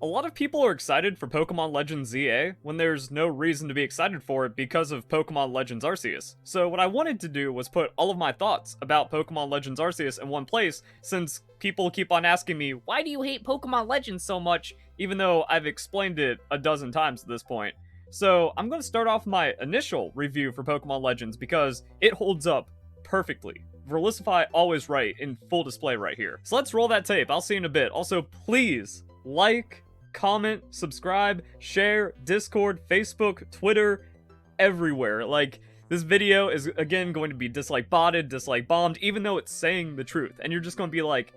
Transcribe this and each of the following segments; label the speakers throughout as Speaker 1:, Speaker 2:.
Speaker 1: A lot of people are excited for Pokemon Legends ZA when there's no reason to be excited for it because of Pokemon Legends Arceus. So what I wanted to do was put all of my thoughts about Pokemon Legends Arceus in one place, since people keep on asking me, why do you hate Pokemon Legends so much, even though I've explained it a dozen times at this point. So I'm going to start off my initial review for Pokemon Legends because it holds up perfectly. Verlisify always right in full display right here. So let's roll that tape. I'll see you in a bit. Also, please like, comment, subscribe, share, Discord, Facebook, Twitter, everywhere. Like, this video is, again, going to be dislike botted, dislike bombed, even though it's saying the truth. And you're just going to be, like,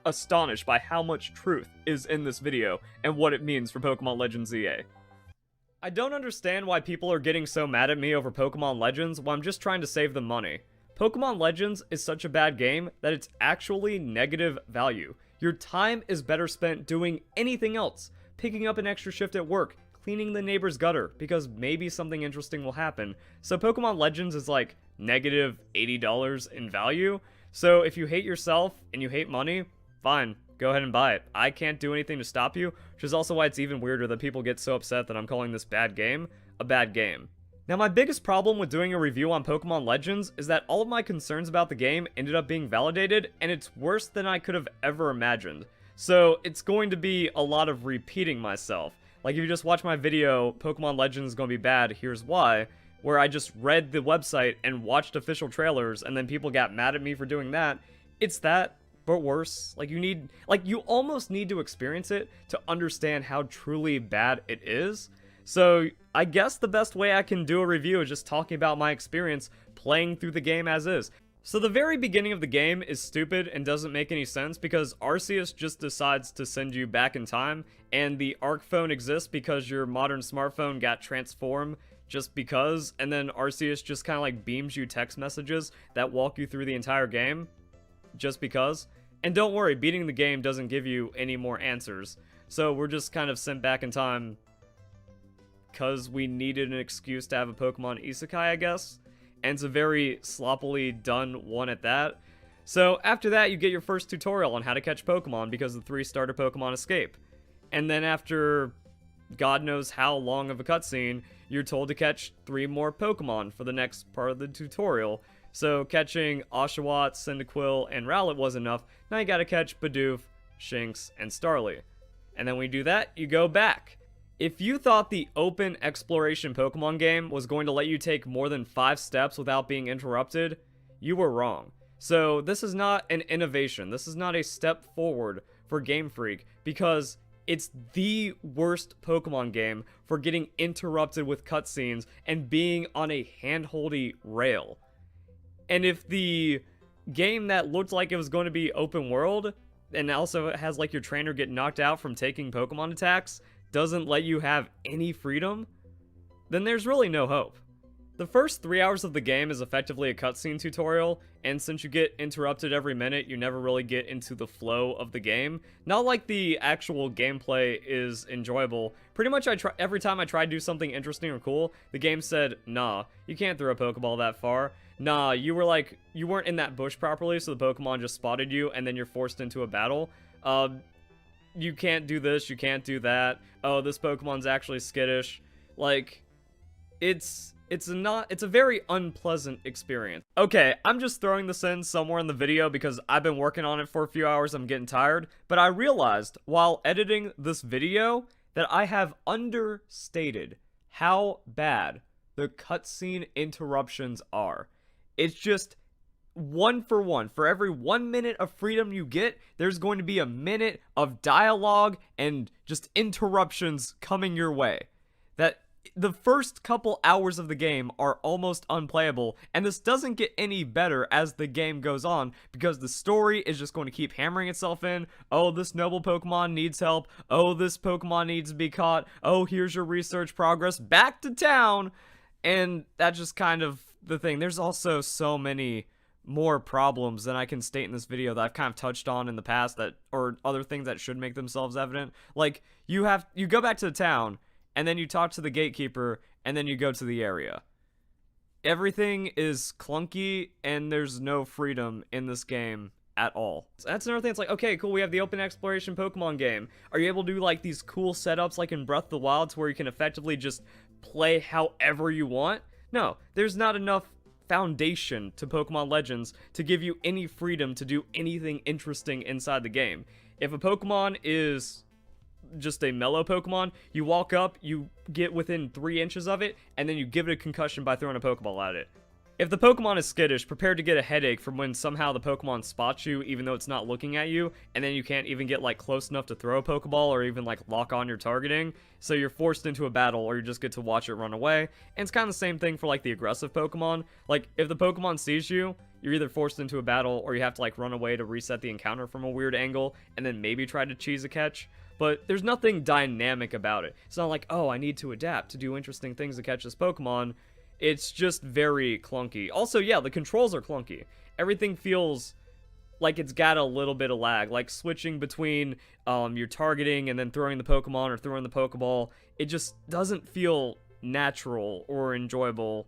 Speaker 1: astonished by how much truth is in this video and what it means for Pokemon Legends ZA. I don't understand why people are getting so mad at me over Pokemon Legends when I'm just trying to save them money. Pokemon Legends is such a bad game that it's actually negative value. Your time is better spent doing anything else. Picking up an extra shift at work, cleaning the neighbor's gutter, because maybe something interesting will happen. So Pokemon Legends is like negative $80 in value. So if you hate yourself and you hate money, fine, go ahead and buy it. I can't do anything to stop you, which is also why it's even weirder that people get so upset that I'm calling this bad game a bad game. Now, my biggest problem with doing a review on Pokemon Legends is that all of my concerns about the game ended up being validated, and it's worse than I could have ever imagined. So, it's going to be a lot of repeating myself. Like, if you just watch my video, Pokemon Legends is going to be bad, here's why, where I just read the website and watched official trailers, and then people got mad at me for doing that. It's that, but worse. Like, you almost need to experience it to understand how truly bad it is. So, I guess the best way I can do a review is just talking about my experience playing through the game as is. So the very beginning of the game is stupid and doesn't make any sense because Arceus just decides to send you back in time, and the Arc phone exists because your modern smartphone got transformed just because, and then Arceus just kind of like beams you text messages that walk you through the entire game just because. And don't worry, beating the game doesn't give you any more answers. So we're just kind of sent back in time because we needed an excuse to have a Pokemon Isekai, I guess. And it's a very sloppily done one at that. So after that, you get your first tutorial on how to catch Pokemon because the 3 starter Pokemon escape. And then after God knows how long of a cutscene, you're told to catch 3 more Pokemon for the next part of the tutorial. So catching Oshawott, Cyndaquil, and Rowlet was enough. Now you gotta catch Bidoof, Shinx, and Starly. And then when you do that, you go back. If you thought the open exploration Pokemon game was going to let you take more than 5 steps without being interrupted, you were wrong. So this is not an innovation. This is not a step forward for Game Freak because it's the worst Pokemon game for getting interrupted with cutscenes and being on a handholdy rail. And if the game that looked like it was going to be open world and also has like your trainer get knocked out from taking Pokemon attacks doesn't let you have any freedom, then there's really no hope. The first 3 hours of the game is effectively a cutscene tutorial, and since you get interrupted every minute, you never really get into the flow of the game. Not like the actual gameplay is enjoyable. Pretty much every time I tried to do something interesting or cool, the game said, nah, you can't throw a Pokeball that far. Nah, you weren't in that bush properly, so the Pokemon just spotted you, and then you're forced into a battle. You can't do this, you can't do that. Oh, this Pokemon's actually skittish. Like, it's a very unpleasant experience. Okay, I'm just throwing this in somewhere in the video because I've been working on it for a few hours, I'm getting tired, but I realized while editing this video that I have understated how bad the cutscene interruptions are. It's just 1 for 1. For every 1 minute of freedom you get, there's going to be a minute of dialogue and just interruptions coming your way. That the first couple hours of the game are almost unplayable, and this doesn't get any better as the game goes on because the story is just going to keep hammering itself in. Oh, this noble Pokemon needs help. Oh, this Pokemon needs to be caught. Oh, here's your research progress. Back to town. And that's just kind of the thing. There's also so many more problems than I can state in this video that I've kind of touched on in the past or other things that should make themselves evident. Like, you go back to the town, and then you talk to the gatekeeper, and then you go to the area. Everything is clunky, and there's no freedom in this game at all. So that's another thing. It's like, okay, cool, we have the open exploration Pokemon game. Are you able to do like these cool setups like in Breath of the Wild to where you can effectively just play however you want? No, there's not enough foundation to Pokemon Legends to give you any freedom to do anything interesting inside the game. If a Pokemon is just a mellow Pokemon, you walk up, you get within 3 inches of it, and then you give it a concussion by throwing a Pokeball at it. If the Pokemon is skittish, prepare to get a headache from when somehow the Pokemon spots you even though it's not looking at you, and then you can't even get like close enough to throw a Pokeball or even like lock on your targeting, so you're forced into a battle or you just get to watch it run away. And it's kind of the same thing for like the aggressive Pokemon. Like if the Pokemon sees you, you're either forced into a battle or you have to like run away to reset the encounter from a weird angle and then maybe try to cheese a catch. But there's nothing dynamic about it. It's not like, oh, I need to adapt to do interesting things to catch this Pokemon. It's just very clunky. Also, yeah, the controls are clunky. Everything feels like it's got a little bit of lag. Like switching between your targeting and then throwing the Pokemon or throwing the Pokeball. It just doesn't feel natural or enjoyable.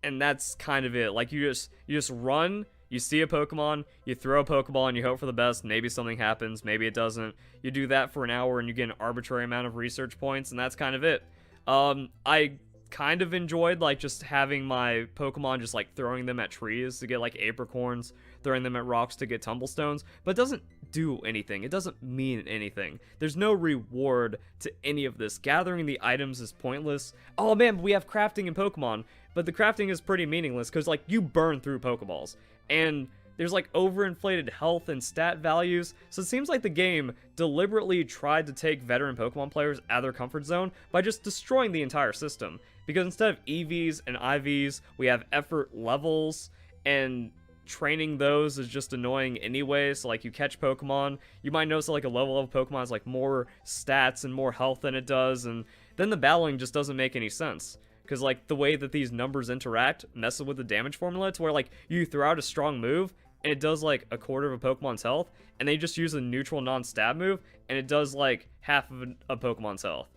Speaker 1: And that's kind of it. Like you just run. You see a Pokemon, you throw a Pokeball, and you hope for the best. Maybe something happens, maybe it doesn't. You do that for an hour, and you get an arbitrary amount of research points, and that's kind of it. I kind of enjoyed, like, just having my Pokemon just, like, throwing them at trees to get, like, apricorns, throwing them at rocks to get tumblestones, but it doesn't do anything. It doesn't mean anything. There's no reward to any of this. Gathering the items is pointless. Oh, man, we have crafting in Pokemon, but the crafting is pretty meaningless, because, like, you burn through Pokeballs. And there's like overinflated health and stat values, so it seems like the game deliberately tried to take veteran Pokemon players out of their comfort zone by just destroying the entire system. Because instead of EVs and IVs, we have effort levels, and training those is just annoying anyway. So like you catch Pokemon, you might notice that like a level of Pokemon has like more stats and more health than it does, and then the battling just doesn't make any sense. Because, like, the way that these numbers interact messes with the damage formula to where, like, you throw out a strong move, and it does, like, a quarter of a Pokemon's health, and they just use a neutral non-stab move, and it does, like, half of a Pokemon's health.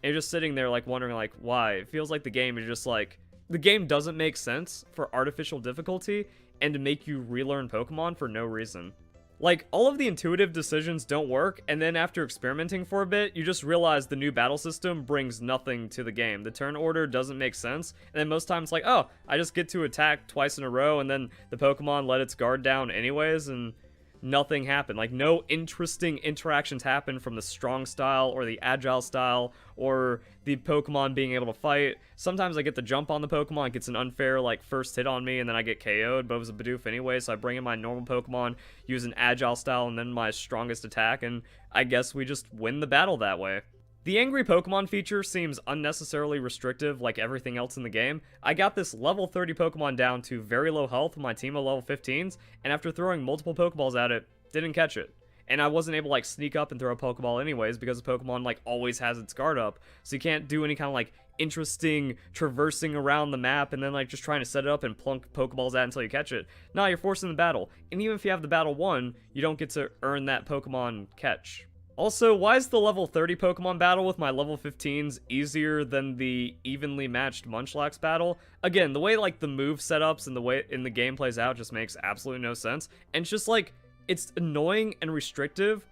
Speaker 1: And you're just sitting there, like, wondering, like, why? It feels like the game is just, like... The game doesn't make sense for artificial difficulty, and to make you relearn Pokemon for no reason. Like, all of the intuitive decisions don't work, and then after experimenting for a bit, you just realize the new battle system brings nothing to the game. The turn order doesn't make sense, and then most times it's like, oh, I just get to attack twice in a row, and then the Pokemon let its guard down anyways, and nothing happened. Like, no interesting interactions happen from the strong style, or the agile style, or the Pokemon being able to fight. Sometimes I get the jump on the Pokemon, it gets an unfair, like, first hit on me, and then I get KO'd, but it was a Bidoof anyway, so I bring in my normal Pokemon, use an agile style, and then my strongest attack, and I guess we just win the battle that way. The Angry Pokemon feature seems unnecessarily restrictive like everything else in the game. I got this level 30 Pokemon down to very low health with my team of level 15s, and after throwing multiple Pokeballs at it, didn't catch it. And I wasn't able to, like, sneak up and throw a Pokeball anyways, because the Pokemon, like, always has its guard up. So you can't do any kind of, like, interesting traversing around the map and then, like, just trying to set it up and plunk Pokeballs at until you catch it. No, you're forced in the battle. And even if you have the battle won, you don't get to earn that Pokemon catch. Also, why is the level 30 Pokemon battle with my level 15s easier than the evenly matched Munchlax battle? Again, the way, like, the move setups and the way the game plays out just makes absolutely no sense. And it's just, like, it's annoying and restrictive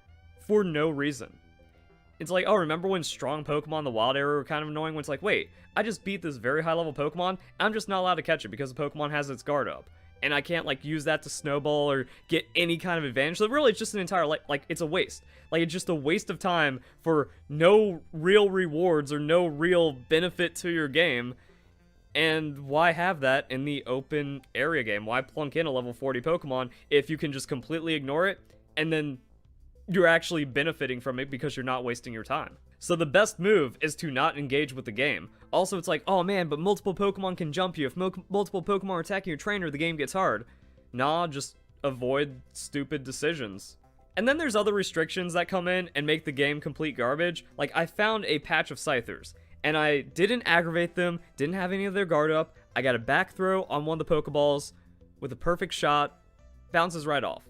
Speaker 1: for no reason. It's like, oh, remember when strong Pokemon in the wild area were kind of annoying? When it's like, wait, I just beat this very high level Pokemon, and I'm just not allowed to catch it because the Pokemon has its guard up. And I can't, like, use that to snowball or get any kind of advantage. So really, it's just an entire, like, it's a waste. Like, it's just a waste of time for no real rewards or no real benefit to your game. And why have that in the open area game? Why plunk in a level 40 Pokemon if you can just completely ignore it, and then you're actually benefiting from it because you're not wasting your time? So the best move is to not engage with the game. Also, it's like, oh man, but multiple Pokemon can jump you. If multiple Pokemon are attacking your trainer, the game gets hard. Nah, just avoid stupid decisions. And then there's other restrictions that come in and make the game complete garbage. Like, I found a patch of Scythers, and I didn't aggravate them, didn't have any of their guard up. I got a back throw on one of the Pokeballs with a perfect shot, bounces right off.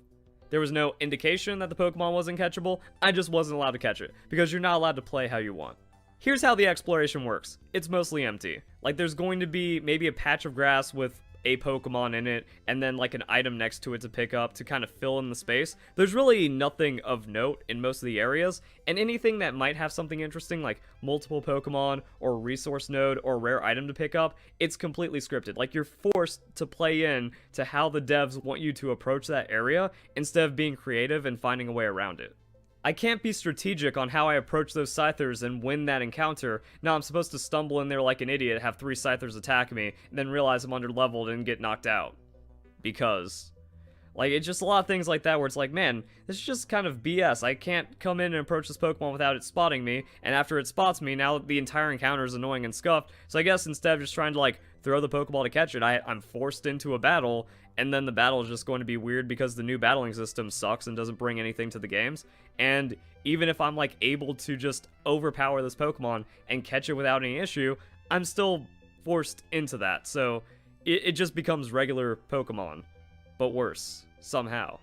Speaker 1: There was no indication that the Pokemon wasn't catchable. I just wasn't allowed to catch it, because you're not allowed to play how you want. Here's how the exploration works. It's mostly empty. Like, there's going to be maybe a patch of grass with a Pokemon in it and then like an item next to it to pick up to kind of fill in the space. There's really nothing of note in most of the areas, and anything that might have something interesting like multiple Pokemon or a resource node or a rare item to pick up, it's completely scripted. Like, you're forced to play in to how the devs want you to approach that area instead of being creative and finding a way around it. I can't be strategic on how I approach those Scythers and win that encounter. Now I'm supposed to stumble in there like an idiot, have 3 Scythers attack me, and then realize I'm underleveled and get knocked out. Because, like, it's just a lot of things like that where it's like, man, this is just kind of BS. I can't come in and approach this Pokemon without it spotting me, and after it spots me, now the entire encounter is annoying and scuffed. So I guess instead of just trying to, like, throw the Pokeball to catch it, I'm forced into a battle, and then the battle is just going to be weird because the new battling system sucks and doesn't bring anything to the games. And even if I'm, like, able to just overpower this Pokemon and catch it without any issue, I'm still forced into that. So it just becomes regular Pokemon, but worse, somehow.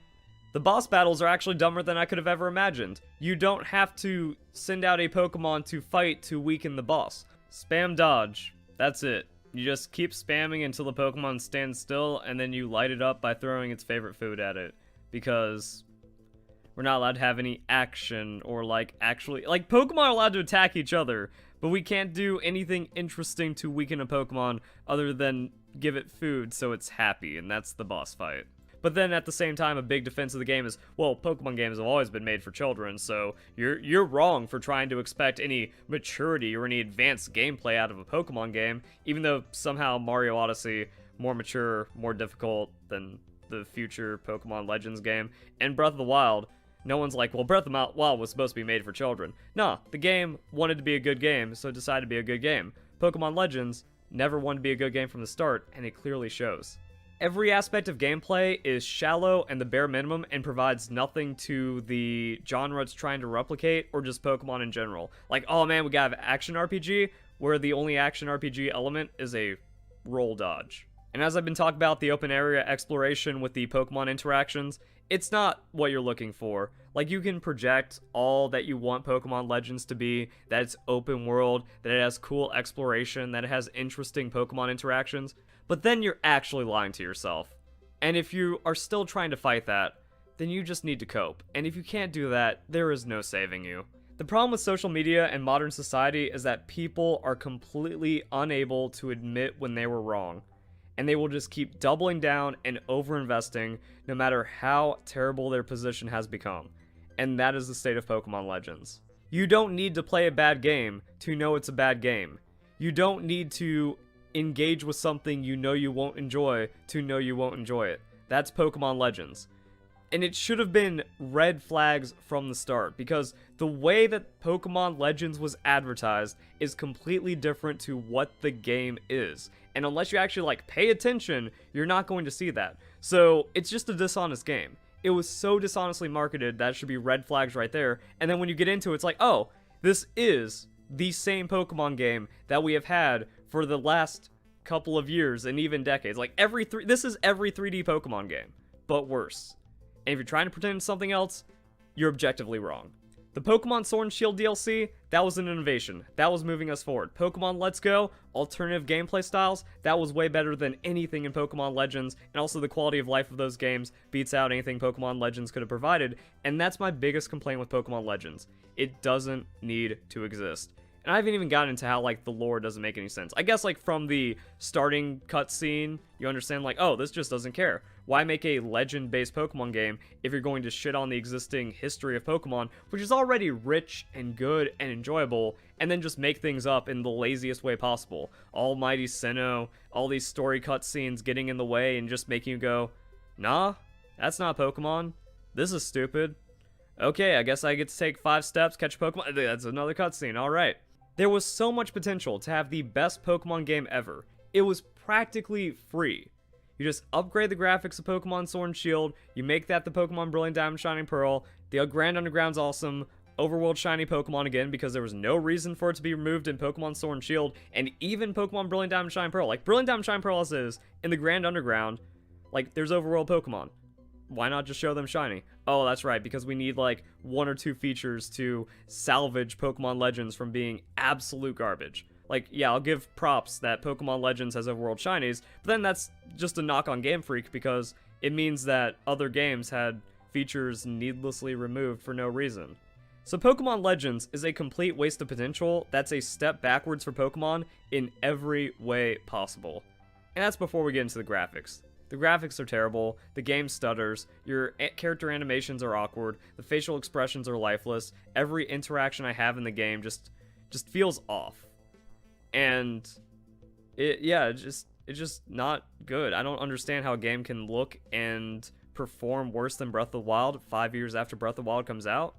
Speaker 1: The boss battles are actually dumber than I could have ever imagined. You don't have to send out a Pokemon to fight to weaken the boss. Spam dodge. That's it. You just keep spamming until the Pokemon stands still, and then you light it up by throwing its favorite food at it. Because we're not allowed to have any action, or like, actually, like, Pokemon are allowed to attack each other, but we can't do anything interesting to weaken a Pokemon other than give it food so it's happy, and that's the boss fight. But then at the same time, a big defense of the game is, well, Pokemon games have always been made for children, so you're wrong for trying to expect any maturity or any advanced gameplay out of a Pokemon game, even though somehow Mario Odyssey, more mature, more difficult than the future Pokemon Legends game, and Breath of the Wild, no one's like, well, Breath of the Wild was supposed to be made for children. Nah, the game wanted to be a good game, so it decided to be a good game. Pokemon Legends never wanted to be a good game from the start, and it clearly shows. Every aspect of gameplay is shallow and the bare minimum and provides nothing to the genre it's trying to replicate or just Pokemon in general. Like, oh man, we got an action RPG where the only action RPG element is a roll dodge. And as I've been talking about the open area exploration with the Pokemon interactions, it's not what you're looking for. Like, you can project all that you want Pokemon Legends to be, that it's open world, that it has cool exploration, that it has interesting Pokemon interactions, but then you're actually lying to yourself. And if you are still trying to fight that, then you just need to cope. And if you can't do that, there is no saving you. The problem with social media and modern society is that people are completely unable to admit when they were wrong. And they will just keep doubling down and overinvesting no matter how terrible their position has become. And that is the state of Pokemon Legends. You don't need to play a bad game to know it's a bad game. You don't need to engage with something you know you won't enjoy to know you won't enjoy it. That's Pokemon Legends. And it should have been red flags from the start, because the way that Pokemon Legends was advertised is completely different to what the game is. And unless you actually, like, pay attention, you're not going to see that. So it's just a dishonest game. It was so dishonestly marketed that should be red flags right there. And then when you get into it, it's like, oh, this is the same Pokemon game that we have had for the last couple of years and even decades. Like, this is every 3D Pokemon game, but worse. And if you're trying to pretend it's something else, you're objectively wrong. The Pokemon Sword and Shield DLC, that was an innovation. That was moving us forward. Pokemon Let's Go, alternative gameplay styles, that was way better than anything in Pokemon Legends, and also the quality of life of those games beats out anything Pokemon Legends could have provided, and that's my biggest complaint with Pokemon Legends. It doesn't need to exist. And I haven't even gotten into how, like, the lore doesn't make any sense. I guess, like, from the starting cutscene, you understand, like, oh, this just doesn't care. Why make a legend-based Pokemon game if you're going to shit on the existing history of Pokemon, which is already rich and good and enjoyable, and then just make things up in the laziest way possible? Almighty Sinnoh, all these story cutscenes getting in the way and just making you go, nah, that's not Pokemon. This is stupid. Okay, I guess I get to take 5 steps, catch a Pokemon. That's another cutscene, alright. There was so much potential to have the best Pokemon game ever. It was practically free. You just upgrade the graphics of Pokemon Sword and Shield, you make that the Pokemon Brilliant Diamond Shining Pearl, the Grand Underground's awesome, Overworld Shiny Pokemon again, because there was no reason for it to be removed in Pokemon Sword and Shield, and even Pokemon Brilliant Diamond Shining Pearl. Like, Brilliant Diamond Shining Pearl as is, in the Grand Underground, like, there's Overworld Pokemon. Why not just show them shiny? Oh, that's right, because we need, like, 1 or 2 features to salvage Pokemon Legends from being absolute garbage. Like, yeah, I'll give props that Pokemon Legends has overworld shinies, but then that's just a knock on Game Freak because it means that other games had features needlessly removed for no reason. So Pokemon Legends is a complete waste of potential that's a step backwards for Pokemon in every way possible. And that's before we get into the graphics. The graphics are terrible, the game stutters, your character animations are awkward, the facial expressions are lifeless, every interaction I have in the game just feels off. And it's just not good. I don't understand how a game can look and perform worse than Breath of the Wild 5 years after Breath of the Wild comes out.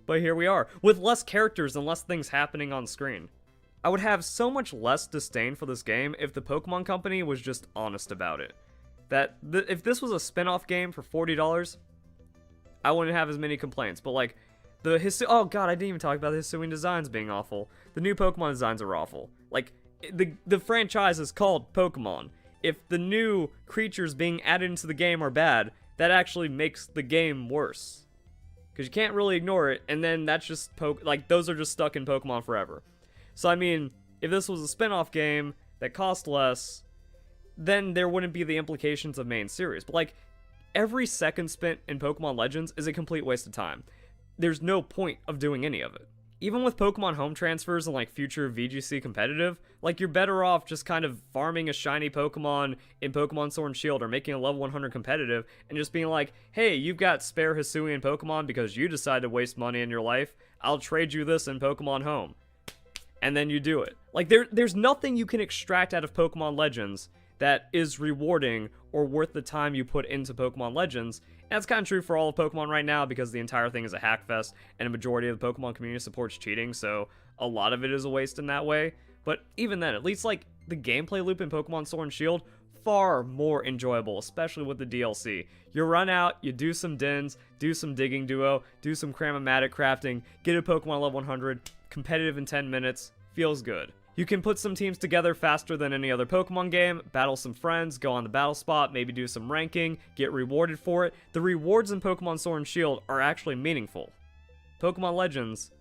Speaker 1: But here we are, with less characters and less things happening on screen. I would have so much less disdain for this game if the Pokemon Company was just honest about it. If this was a spin-off game for $40, I wouldn't have as many complaints. But like, oh god, I didn't even talk about the Hisuian designs being awful. The new Pokemon designs are awful. Like, the franchise is called Pokemon. If the new creatures being added into the game are bad, that actually makes the game worse. Because you can't really ignore it, and then that's just those are just stuck in Pokemon forever. So I mean, if this was a spin-off game that cost less, then there wouldn't be the implications of main series. But like, every second spent in Pokemon Legends is a complete waste of time. There's no point of doing any of it. Even with Pokemon home transfers and like future VGC competitive, like you're better off just kind of farming a shiny Pokemon in Pokemon Sword and Shield or making a level 100 competitive and just being like, hey, you've got spare Hisuian Pokemon because you decided to waste money in your life. I'll trade you this in Pokemon Home. And then you do it. Like, there's nothing you can extract out of Pokemon Legends that is rewarding or worth the time you put into Pokemon Legends. And that's kind of true for all of Pokemon right now because the entire thing is a hackfest and a majority of the Pokemon community supports cheating, so a lot of it is a waste in that way. But even then, at least like the gameplay loop in Pokemon Sword and Shield, far more enjoyable, especially with the DLC. You run out, you do some dens, do some digging duo, do some cramomatic crafting, get a Pokemon level 100, competitive in 10 minutes, feels good. You can put some teams together faster than any other Pokemon game, battle some friends, go on the battle spot, maybe do some ranking, get rewarded for it. The rewards in Pokemon Sword and Shield are actually meaningful. Pokemon Legends,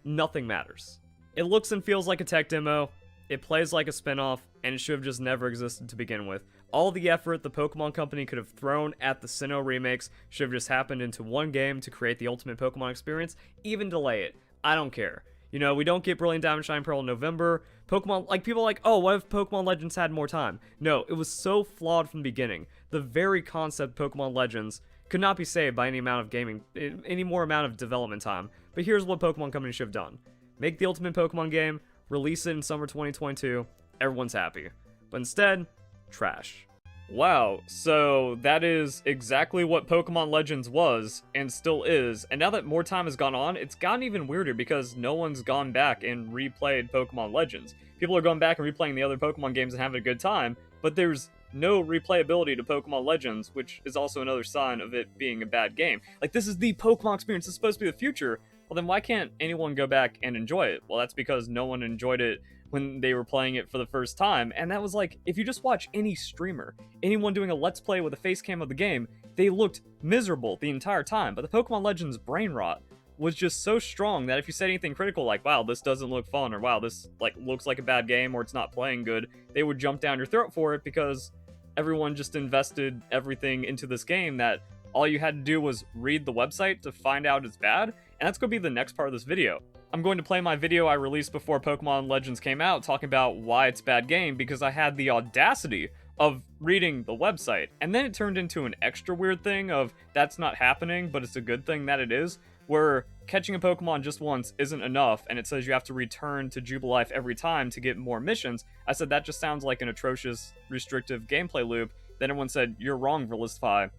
Speaker 1: nothing matters. It looks and feels like a tech demo, it plays like a spin-off, and it should have just never existed to begin with. All the effort the Pokemon Company could have thrown at the Sinnoh remakes should have just happened into one game to create the ultimate Pokemon experience, even delay it. I don't care. You know, we don't get Brilliant Diamond Shine Pearl in November. Pokemon, like, people are like, oh, what if Pokemon Legends had more time? No, it was so flawed from the beginning. The very concept of Pokemon Legends could not be saved by any more amount of development time. But here's what Pokemon Company should have done. Make the ultimate Pokemon game, release it in summer 2022, everyone's happy. But instead, trash. Wow, so that is exactly what Pokemon Legends was, and still is, and now that more time has gone on, it's gotten even weirder because no one's gone back and replayed Pokemon Legends. People are going back and replaying the other Pokemon games and having a good time, but there's no replayability to Pokemon Legends, which is also another sign of it being a bad game. Like, this is the Pokemon experience, it's supposed to be the future, well then why can't anyone go back and enjoy it? Well, that's because no one enjoyed it when they were playing it for the first time, and that was like, if you just watch any streamer, anyone doing a let's play with a face cam of the game, they looked miserable the entire time, but the Pokemon Legends brain rot was just so strong that if you said anything critical like, wow, this doesn't look fun, or wow, this like looks like a bad game, or it's not playing good, they would jump down your throat for it because everyone just invested everything into this game that all you had to do was read the website to find out it's bad, and that's going to be the next part of this video. I'm going to play my video I released before Pokemon Legends came out talking about why it's a bad game because I had the audacity of reading the website, and then it turned into an extra weird thing of that's not happening, but it's a good thing that it is, where catching a Pokemon just once isn't enough, and it says you have to return to Jubilife every time to get more missions. I said that just sounds like an atrocious, restrictive gameplay loop. Then everyone said, you're wrong, Verlisify,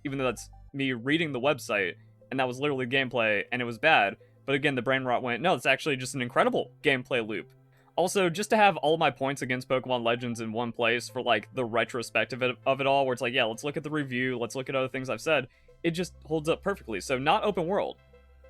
Speaker 1: even though that's me reading the website, and that was literally gameplay, and it was bad. But again, the brain rot went, no, it's actually just an incredible gameplay loop. Also, just to have all my points against Pokemon Legends in one place for, like, the retrospective of it all, where it's like, yeah, let's look at the review, let's look at other things I've said, it just holds up perfectly. So, not open world.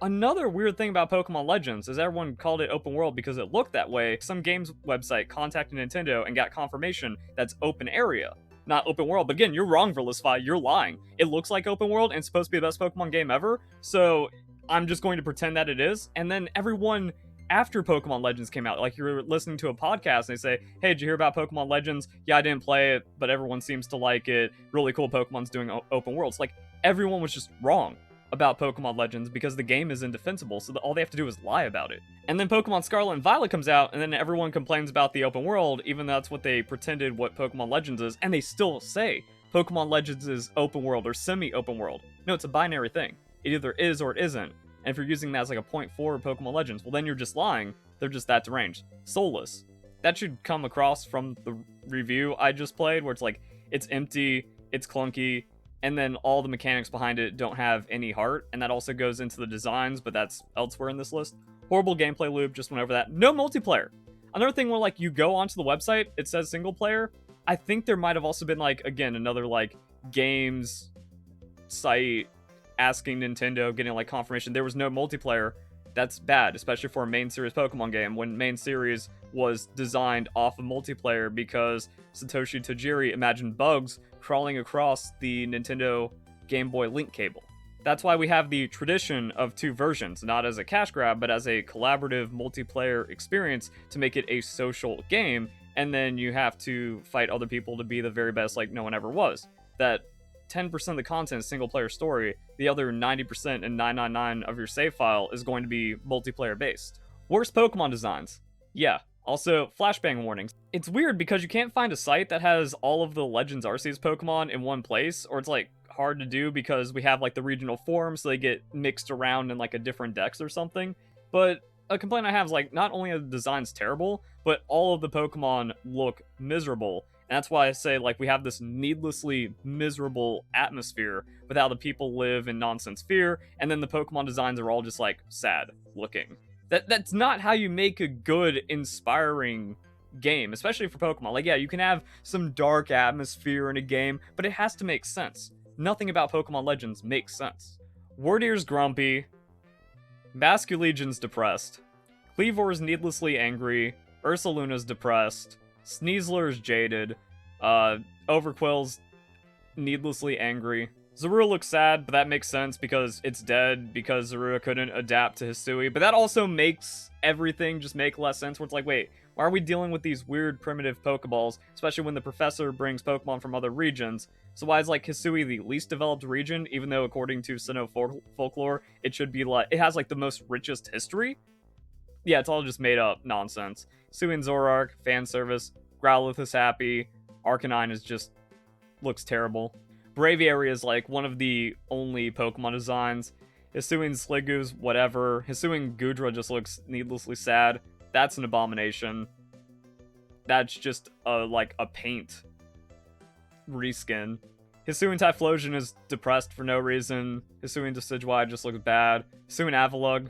Speaker 1: Another weird thing about Pokemon Legends is everyone called it open world because it looked that way. Some games website contacted Nintendo and got confirmation that's open area, not open world. But again, you're wrong, Verlisify, you're lying. It looks like open world and it's supposed to be the best Pokemon game ever, so I'm just going to pretend that it is. And then everyone after Pokemon Legends came out. Like, you're listening to a podcast and they say, hey, did you hear about Pokemon Legends? Yeah, I didn't play it, but everyone seems to like it. Really cool Pokemon's doing open worlds. Like, everyone was just wrong about Pokemon Legends because the game is indefensible, so all they have to do is lie about it. And then Pokemon Scarlet and Violet comes out, and then everyone complains about the open world, even though that's what they pretended what Pokemon Legends is, and they still say Pokemon Legends is open world or semi-open world. No, it's a binary thing. It either is or it isn't. And if you're using that as like a point for Pokemon Legends, well then you're just lying. They're just that deranged. Soulless. That should come across from the review I just played, where it's like, it's empty, it's clunky, and then all the mechanics behind it don't have any heart, and that also goes into the designs, but that's elsewhere in this list. Horrible gameplay loop, just went over that. No multiplayer. Another thing where, like, you go onto the website, it says single player. I think there might have also been, like, again, another, like, games site asking Nintendo, getting, like, confirmation there was no multiplayer. That's bad, especially for a main series Pokemon game, when main series was designed off of multiplayer because Satoshi Tajiri imagined bugs crawling across the Nintendo Game Boy Link cable. That's why we have the tradition of two versions, not as a cash grab, but as a collaborative multiplayer experience to make it a social game, and then you have to fight other people to be the very best like no one ever was. That 10% of the content is single-player story, the other 90% and 999 of your save file is going to be multiplayer-based. Worst Pokemon designs. Yeah. Also, flashbang warnings. It's weird because you can't find a site that has all of the Legends Arceus Pokemon in one place, or it's like hard to do because we have like the regional forums, so they get mixed around in like a different dex or something. But a complaint I have is like, not only are the designs terrible, but all of the Pokemon look miserable. And that's why I say like we have this needlessly miserable atmosphere with how the people live in nonsense fear, and then the Pokemon designs are all just like sad looking. That's not how you make a good, inspiring game, especially for Pokemon. Like, yeah, you can have some dark atmosphere in a game, but it has to make sense. Nothing about Pokemon Legends makes sense. Wordier's grumpy. Basculegion's depressed. Kleavor's needlessly angry. Ursaluna's depressed. Sneasler's jaded. Overquill's needlessly angry. Zorua looks sad, but that makes sense because it's dead, because Zorua couldn't adapt to Hisui. But that also makes everything just make less sense, where it's like, wait, why are we dealing with these weird primitive Pokeballs, especially when the professor brings Pokemon from other regions? So why is, like, Hisui the least developed region, even though according to Sinnoh folklore, it should be, like, it has, like, the most richest history? Yeah, it's all just made up nonsense. Hisui and Zoroark, fan service, Growlithe is happy, Arcanine is just, looks terrible. Braviary is like one of the only Pokemon designs. Hisuian Sliggoo's whatever. Hisuian Goodra just looks needlessly sad. That's an abomination. That's just like a paint reskin. Hisuian Typhlosion is depressed for no reason. Hisuian Decidueye just looks bad. Hisuian Avalugg,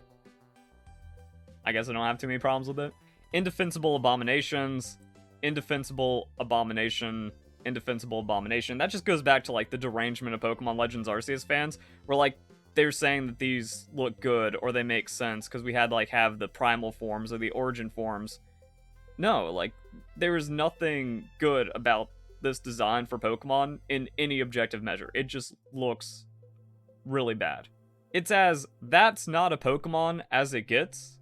Speaker 1: I guess I don't have too many problems with it. Indefensible Abominations. Indefensible Abomination. Indefensible Abomination. That just goes back to like the derangement of Pokemon Legends Arceus fans, where like they're saying that these look good or they make sense because we had like have the primal forms or the origin forms. No, like there is nothing good about this design for Pokemon in any objective measure. It just looks really bad. It's as that's not a Pokemon as it gets.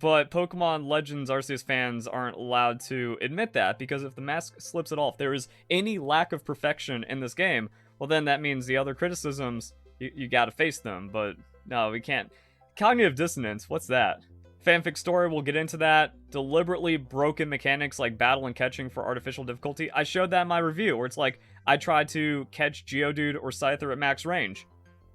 Speaker 1: But Pokemon Legends Arceus fans aren't allowed to admit that, because if the mask slips at all, if there is any lack of perfection in this game, well then that means the other criticisms, you gotta face them, but no, we can't. Cognitive dissonance, what's that? Fanfic story, we'll get into that. Deliberately broken mechanics like battle and catching for artificial difficulty. I showed that in my review, where it's like, I tried to catch Geodude or Scyther at max range.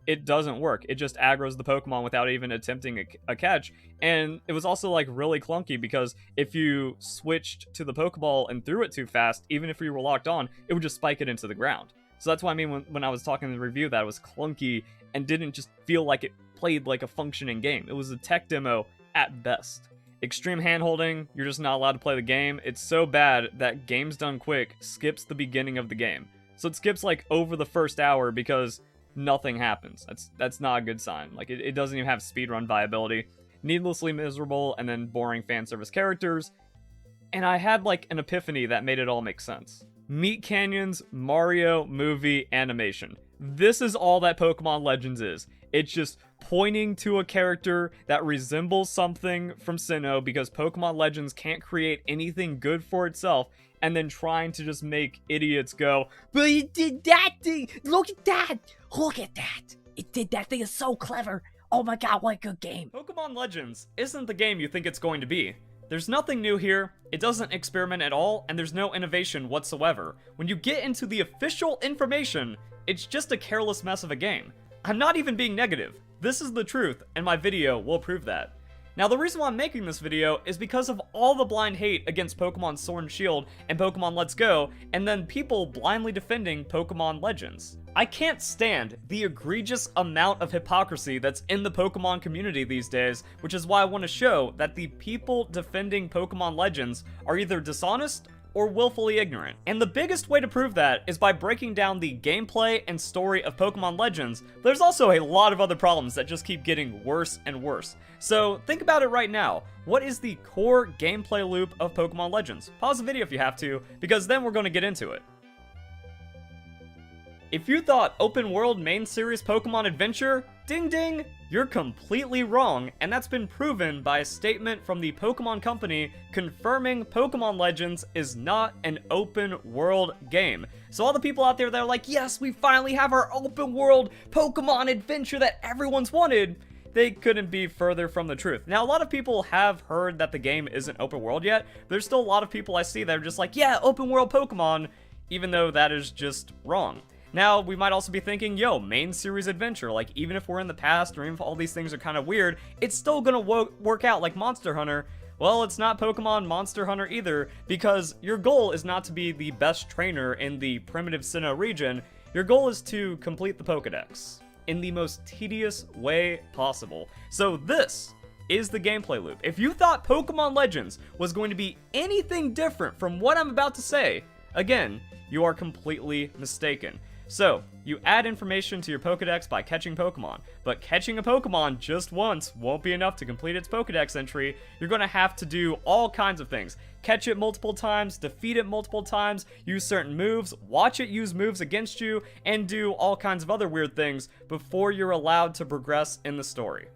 Speaker 1: It doesn't work. It just aggroes the Pokemon without even attempting a catch. And it was also like really clunky because if you switched to the Pokeball and threw it too fast, even if you were locked on, it would just spike it into the ground. So that's why I mean when I was talking in the review that it was clunky and didn't just feel like it played like a functioning game. It was a tech demo at best. Extreme handholding, you're just not allowed to play the game. It's so bad that Games Done Quick skips the beginning of the game. So it skips like over the first hour because nothing happens. That's not a good sign. Like it doesn't even have speedrun viability. Needlessly miserable and then boring fan service characters. And I had like an epiphany that made it all make sense. Meat Canyon's Mario movie animation. This is all that Pokemon Legends is. It's just pointing to a character that resembles something from Sinnoh because Pokemon Legends can't create anything good for itself, and then trying to just make idiots go, but it did that thing! Look at that! Look at that! It did that thing, it's so clever! Oh my god, what a good game! Pokemon Legends isn't the game you think it's going to be. There's nothing new here, it doesn't experiment at all, and there's no innovation whatsoever. When you get into the official information, it's just a careless mess of a game. I'm not even being negative. This is the truth, and my video will prove that. Now, the reason why I'm making this video is because of all the blind hate against Pokemon Sword and Shield and Pokemon Let's Go, and then people blindly defending Pokemon Legends. I can't stand the egregious amount of hypocrisy that's in the Pokemon community these days, which is why I want to show that the people defending Pokemon Legends are either dishonest or willfully ignorant. And the biggest way to prove that is by breaking down the gameplay and story of Pokemon Legends. There's also a lot of other problems that just keep getting worse and worse. So think about it right now. What is the core gameplay loop of Pokemon Legends? Pause the video if you have to, because then we're going to get into it. If you thought open world main series Pokemon adventure, ding ding, you're completely wrong, and that's been proven by a statement from the Pokemon Company confirming Pokemon Legends is not an open world game. So all the people out there that are like, yes, we finally have our open world Pokemon adventure that everyone's wanted, they couldn't be further from the truth. Now, a lot of people have heard that the game isn't open world yet. There's still a lot of people I see that are just like, yeah, open world Pokemon, even though that is just wrong. Now, we might also be thinking, yo, main series adventure, like, even if we're in the past, or even if all these things are kind of weird, it's still gonna work out like Monster Hunter. Well, it's not Pokemon Monster Hunter either, because your goal is not to be the best trainer in the primitive Sinnoh region. Your goal is to complete the Pokedex in the most tedious way possible. So this is the gameplay loop. If you thought Pokemon Legends was going to be anything different from what I'm about to say, again, you are completely mistaken. So, you add information to your Pokedex by catching Pokemon, but catching a Pokemon just once won't be enough to complete its Pokedex entry. You're going to have to do all kinds of things. Catch it multiple times, defeat it multiple times, use certain moves, watch it use moves against you, and do all kinds of other weird things before you're allowed to progress in the story.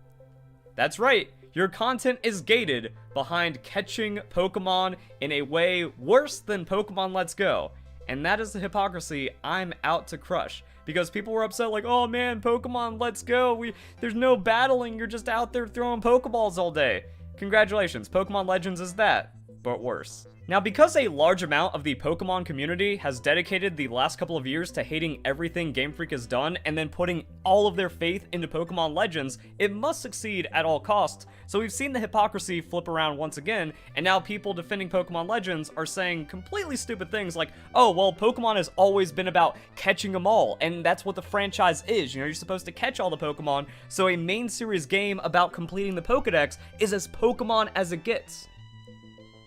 Speaker 1: That's right, your content is gated behind catching Pokemon in a way worse than Pokemon Let's Go. And that is the hypocrisy I'm out to crush. Because people were upset like, oh man, Pokemon, let's go. There's no battling, you're just out there throwing Pokeballs all day. Congratulations, Pokemon Legends is that, but worse. Now, because a large amount of the Pokemon community has dedicated the last couple of years to hating everything Game Freak has done and then putting all of their faith into Pokemon Legends, it must succeed at all costs. So we've seen the hypocrisy flip around once again, and now people defending Pokemon Legends are saying completely stupid things like, oh, well, Pokemon has always been about catching them all, and that's what the franchise is. You know, you're supposed to catch all the Pokemon, so a main series game about completing the Pokedex is as Pokemon as it gets.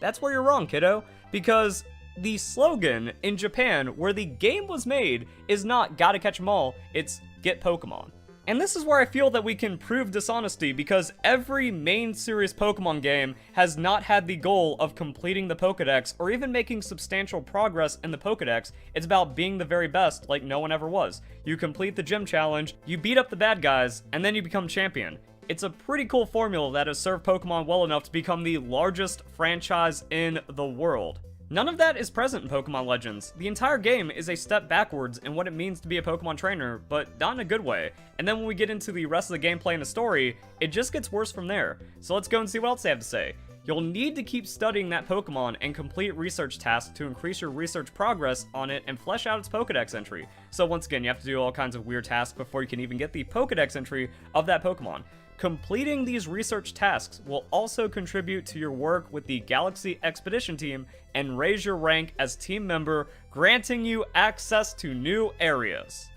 Speaker 1: That's where you're wrong, kiddo, because the slogan in Japan where the game was made is not gotta catch 'em all, it's get Pokemon. And this is where I feel that we can prove dishonesty, because every main series Pokemon game has not had the goal of completing the Pokedex or even making substantial progress in the Pokedex. It's about being the very best like no one ever was. You complete the gym challenge, you beat up the bad guys, and then you become champion. It's a pretty cool formula that has served Pokemon well enough to become the largest franchise in the world. None of that is present in Pokemon Legends. The entire game is a step backwards in what it means to be a Pokemon trainer, but not in a good way. And then when we get into the rest of the gameplay and the story, it just gets worse from there. So let's go and see what else they have to say. You'll need to keep studying that Pokemon and complete research tasks to increase your research progress on it and flesh out its Pokedex entry. So once again, you have to do all kinds of weird tasks before you can even get the Pokedex entry of that Pokemon. Completing these research tasks will also contribute to your work with the Galaxy Expedition team and raise your rank as team member, granting you access to new areas.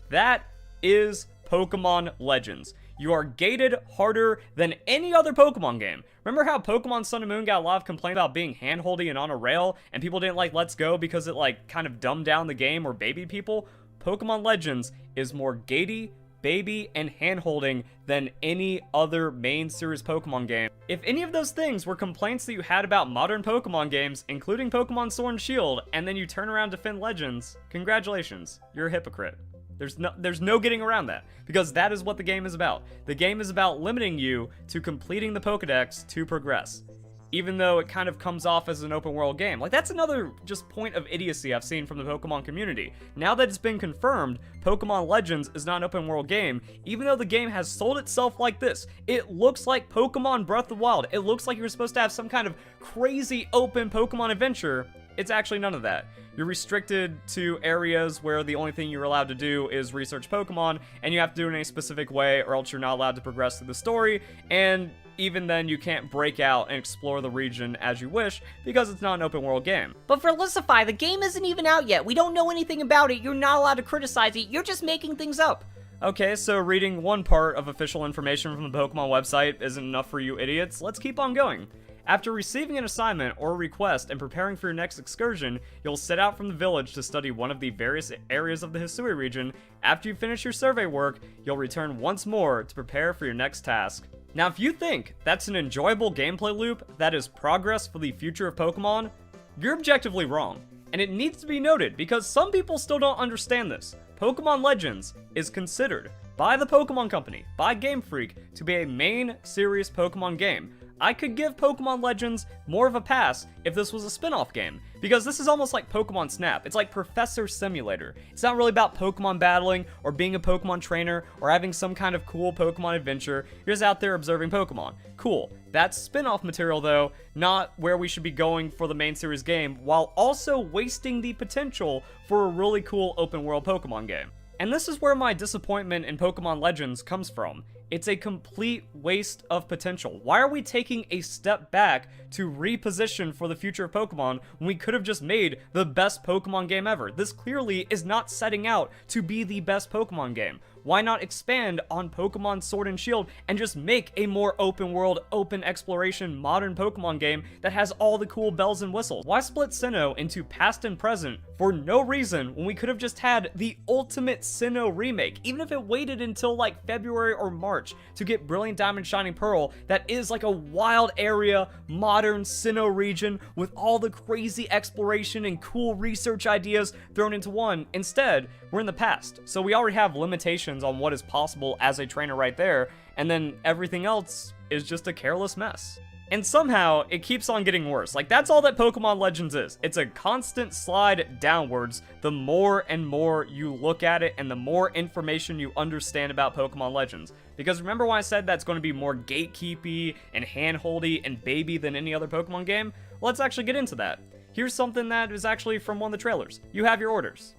Speaker 1: That is Pokemon Legends. You are gated harder than any other Pokemon game. Remember how Pokemon Sun and Moon got a lot of complaints about being handholdy and on a rail, and people didn't like Let's Go because it like kind of dumbed down the game or babied people? Pokemon Legends is more gatey, baby, and hand-holding than any other main series Pokemon game. If any of those things were complaints that you had about modern Pokemon games, including Pokemon Sword and Shield, and then you turn around to defend Legends, congratulations, you're a hypocrite. There's no getting around that, because that is what the game is about. The game is about limiting you to completing the Pokedex to progress, even though it kind of comes off as an open world game. Like, that's another just point of idiocy I've seen from the Pokemon community. Now that it's been confirmed, Pokemon Legends is not an open world game, even though the game has sold itself like this. It looks like Pokemon Breath of the Wild. It looks like you're supposed to have some kind of crazy open Pokemon adventure. It's actually none of that. You're restricted to areas where the only thing you're allowed to do is research Pokemon, and you have to do it in a specific way, or else you're not allowed to progress through the story, and even then you can't break out and explore the region as you wish, because it's not an open world game.
Speaker 2: But for Lisify, the game isn't even out yet. We don't know anything about it. You're not allowed to criticize it. You're just making things up.
Speaker 1: Okay, so reading one part of official information from the Pokemon website isn't enough for you idiots. Let's keep on going. After receiving an assignment or request and preparing for your next excursion, you'll set out from the village to study one of the various areas of the Hisui region. After you finish your survey work, you'll return once more to prepare for your next task. Now, if you think that's an enjoyable gameplay loop that is progress for the future of Pokemon, you're objectively wrong. And it needs to be noted because some people still don't understand this. Pokemon Legends is considered by the Pokemon Company, by Game Freak, to be a main series Pokemon game. I could give Pokemon Legends more of a pass if this was a spin-off game, because this is almost like Pokemon Snap. It's like Professor Simulator. It's not really about Pokemon battling or being a Pokemon trainer or having some kind of cool Pokemon adventure. You're just out there observing Pokemon. Cool. That's spin-off material though, not where we should be going for the main series game, while also wasting the potential for a really cool open world Pokemon game. And this is where my disappointment in Pokemon Legends comes from. It's a complete waste of potential. Why are we taking a step back to reposition for the future of Pokemon when we could have just made the best Pokemon game ever? This clearly is not setting out to be the best Pokemon game. Why not expand on Pokemon Sword and Shield and just make a more open world, open exploration, modern Pokemon game that has all the cool bells and whistles? Why split Sinnoh into past and present for no reason when we could have just had the ultimate Sinnoh remake, even if it waited until like February or March to get Brilliant Diamond Shining Pearl, that is like a wild area, modern Sinnoh region with all the crazy exploration and cool research ideas thrown into one. Instead, we're in the past, so we already have limitations on what is possible as a trainer right there, and then everything else is just a careless mess. And somehow, it keeps on getting worse. Like, that's all that Pokemon Legends is. It's a constant slide downwards the more and more you look at it and the more information you understand about Pokemon Legends. Because remember when I said that's going to be more gatekeepy and handholdy and baby than any other Pokemon game? Let's actually get into that. Here's something that is actually from one of the trailers. You have your orders.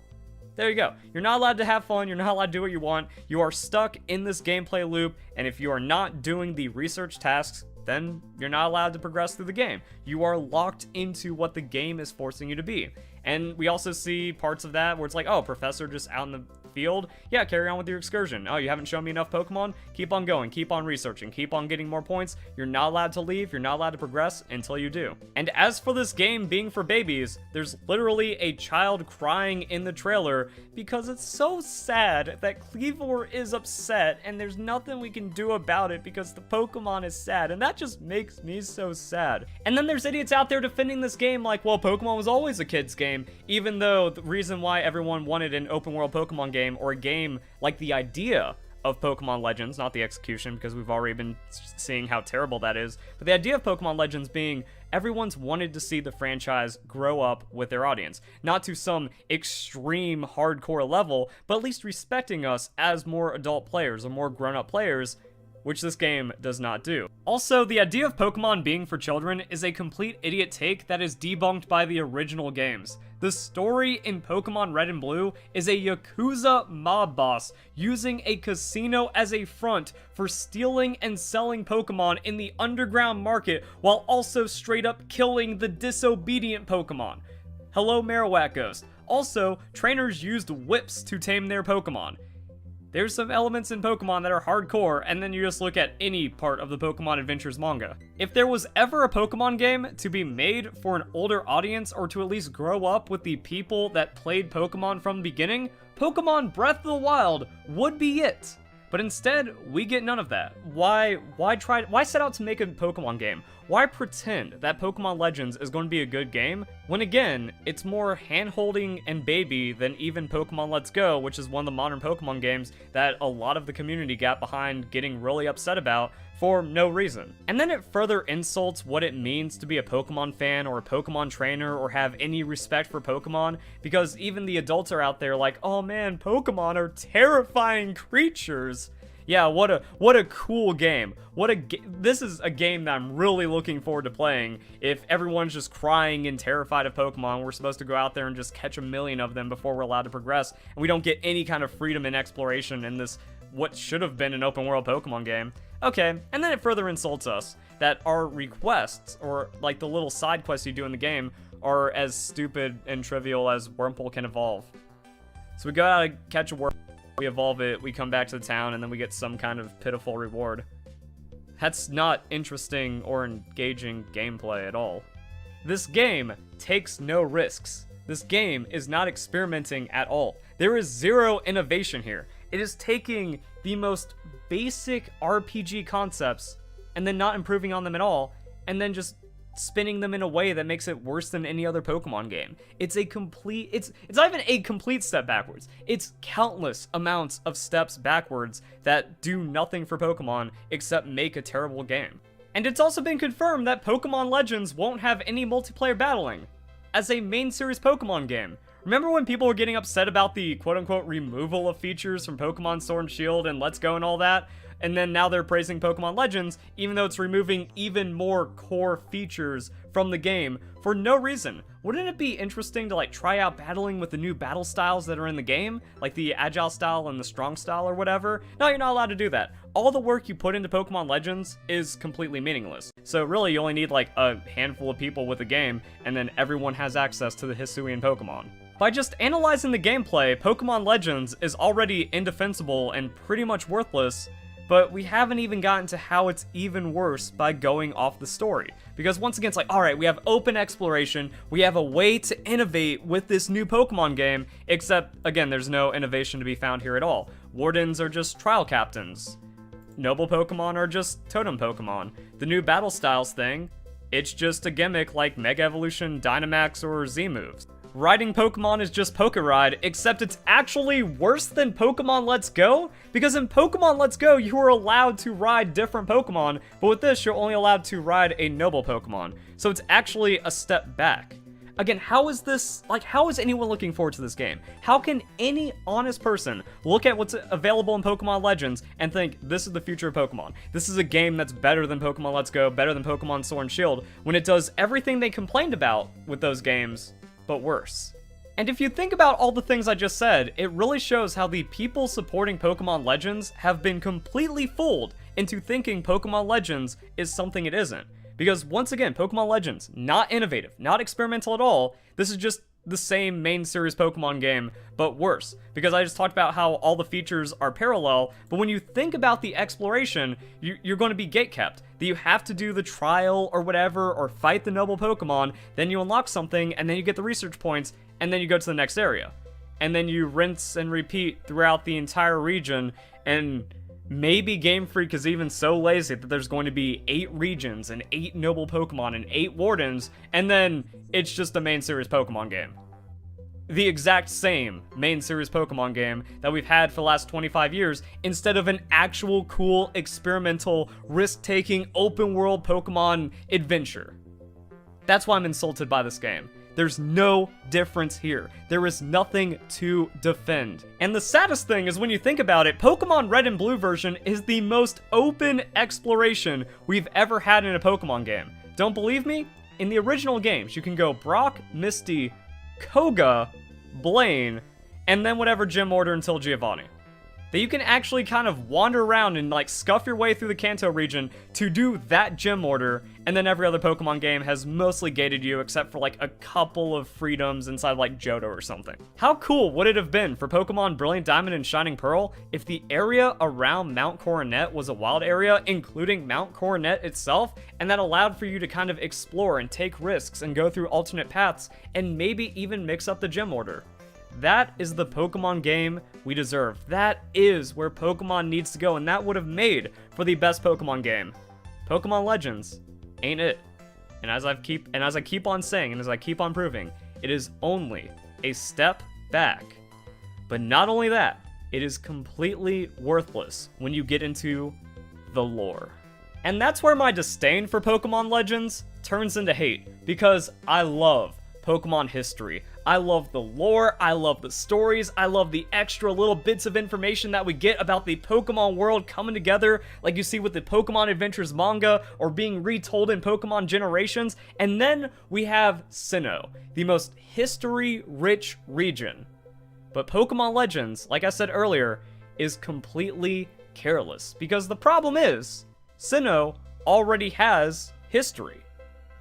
Speaker 1: There you go. You're not allowed to have fun. You're not allowed to do what you want. You are stuck in this gameplay loop, and if you are not doing the research tasks, then you're not allowed to progress through the game. You are locked into what the game is forcing you to be. And we also see parts of that where it's like, oh, Professor just out in the field? Yeah, carry on with your excursion. Oh, you haven't shown me enough Pokemon? Keep on going, keep on researching, keep on getting more points. You're not allowed to leave, you're not allowed to progress until you do. And as for this game being for babies, there's literally a child crying in the trailer because it's so sad that Cleavor is upset and there's nothing we can do about it because the Pokemon is sad, and that just makes me so sad. And then there's idiots out there defending this game like, well, Pokemon was always a kid's game, even though the reason why everyone wanted an open world Pokemon game or a game like the idea of Pokemon Legends, not the execution, because we've already been seeing how terrible that is, but the idea of Pokemon Legends being everyone's wanted to see the franchise grow up with their audience. Not to some extreme hardcore level, but at least respecting us as more adult players or more grown-up players, which this game does not do. Also, the idea of Pokemon being for children is a complete idiot take that is debunked by the original games. The story in Pokemon Red and Blue is a Yakuza mob boss using a casino as a front for stealing and selling Pokemon in the underground market while also straight up killing the disobedient Pokemon. Hello, Marowak Ghost. Also, trainers used whips to tame their Pokemon. There's some elements in Pokemon that are hardcore, and then you just look at any part of the Pokemon Adventures manga. If there was ever a Pokemon game to be made for an older audience, or to at least grow up with the people that played Pokemon from the beginning, Pokemon Breath of the Wild would be it. But instead, we get none of that. Why set out to make a Pokemon game? Why pretend that Pokemon Legends is going to be a good game, when again, it's more hand-holding and baby than even Pokemon Let's Go, which is one of the modern Pokemon games that a lot of the community got behind getting really upset about for no reason. And then it further insults what it means to be a Pokemon fan or a Pokemon trainer or have any respect for Pokemon, because even the adults are out there like, oh man, Pokemon are terrifying creatures. Yeah, what a cool game. This is a game that I'm really looking forward to playing. If everyone's just crying and terrified of Pokemon, we're supposed to go out there and just catch a million of them before we're allowed to progress, and we don't get any kind of freedom and exploration in this, what should have been an open world Pokemon game. Okay, and then it further insults us that our requests, or like the little side quests you do in the game, are as stupid and trivial as Wurmple can evolve. So we go out to catch a Wurmple, we evolve it, we come back to the town, and then we get some kind of pitiful reward. That's not interesting or engaging gameplay at all. This game takes no risks. This game is not experimenting at all. There is zero innovation here. It is taking the most basic RPG concepts and then not improving on them at all, and then just spinning them in a way that makes it worse than any other Pokemon game. It's not even a complete step backwards. It's countless amounts of steps backwards that do nothing for Pokemon except make a terrible game. And it's also been confirmed that Pokemon Legends won't have any multiplayer battling as a main series Pokemon game. Remember when people were getting upset about the quote-unquote removal of features from Pokemon Sword and Shield and Let's Go and all that? And then now they're praising Pokemon Legends, even though it's removing even more core features from the game for no reason. Wouldn't it be interesting to like try out battling with the new battle styles that are in the game? Like the Agile style and the Strong style or whatever? No, you're not allowed to do that. All the work you put into Pokemon Legends is completely meaningless. So really, you only need like a handful of people with the game, and then everyone has access to the Hisuian Pokemon. By just analyzing the gameplay, Pokemon Legends is already indefensible and pretty much worthless, but we haven't even gotten to how it's even worse by going off the story. Because once again, it's like, alright, we have open exploration, we have a way to innovate with this new Pokemon game, except, again, there's no innovation to be found here at all. Wardens are just trial captains. Noble Pokemon are just totem Pokemon. The new battle styles thing, it's just a gimmick like Mega Evolution, Dynamax, or Z-moves. Riding Pokemon is just Pokeride, except it's actually worse than Pokemon Let's Go, because in Pokemon Let's Go, you are allowed to ride different Pokemon, but with this, you're only allowed to ride a Noble Pokemon, so it's actually a step back. Again, how is anyone looking forward to this game? How can any honest person look at what's available in Pokemon Legends and think, this is the future of Pokemon? This is a game that's better than Pokemon Let's Go, better than Pokemon Sword and Shield, when it does everything they complained about with those games, but worse. And if you think about all the things I just said, it really shows how the people supporting Pokemon Legends have been completely fooled into thinking Pokemon Legends is something it isn't. Because once again, Pokemon Legends, not innovative, not experimental at all. This is just the same main series Pokemon game, but worse. Because I just talked about how all the features are parallel, but when you think about the exploration, you're going to be gatekept. That you have to do the trial or whatever, or fight the noble Pokemon, then you unlock something, and then you get the research points, and then you go to the next area. And then you rinse and repeat throughout the entire region, and maybe Game Freak is even so lazy that there's going to be 8 regions and 8 noble Pokemon and 8 wardens, and then it's just a main series Pokemon game. The exact same main series Pokemon game that we've had for the last 25 years, instead of an actual cool, experimental, risk-taking, open-world Pokemon adventure. That's why I'm insulted by this game. There's no difference here. There is nothing to defend. And the saddest thing is when you think about it, Pokemon Red and Blue version is the most open exploration we've ever had in a Pokemon game. Don't believe me? In the original games, you can go Brock, Misty, Koga, Blaine, and then whatever gym order until Giovanni. That you can actually kind of wander around and like scuff your way through the Kanto region to do that gym order, and then every other Pokemon game has mostly gated you except for like a couple of freedoms inside like Johto or something. How cool would it have been for Pokemon Brilliant Diamond and Shining Pearl if the area around Mount Coronet was a wild area, including Mount Coronet itself, and that allowed for you to kind of explore and take risks and go through alternate paths and maybe even mix up the gym order? That is the Pokemon game we deserve. That is where Pokemon needs to go, and that would have made for the best Pokemon game. Pokemon Legends ain't it. And as I keep on saying, and as I keep on proving, it is only a step back. But not only that, it is completely worthless when you get into the lore. And that's where my disdain for Pokemon Legends turns into hate, because I love Pokemon history. I love the lore, I love the stories, I love the extra little bits of information that we get about the Pokemon world coming together, like you see with the Pokemon Adventures manga, or being retold in Pokemon Generations. And then we have Sinnoh, the most history-rich region. But Pokemon Legends, like I said earlier, is completely careless, because the problem is, Sinnoh already has history.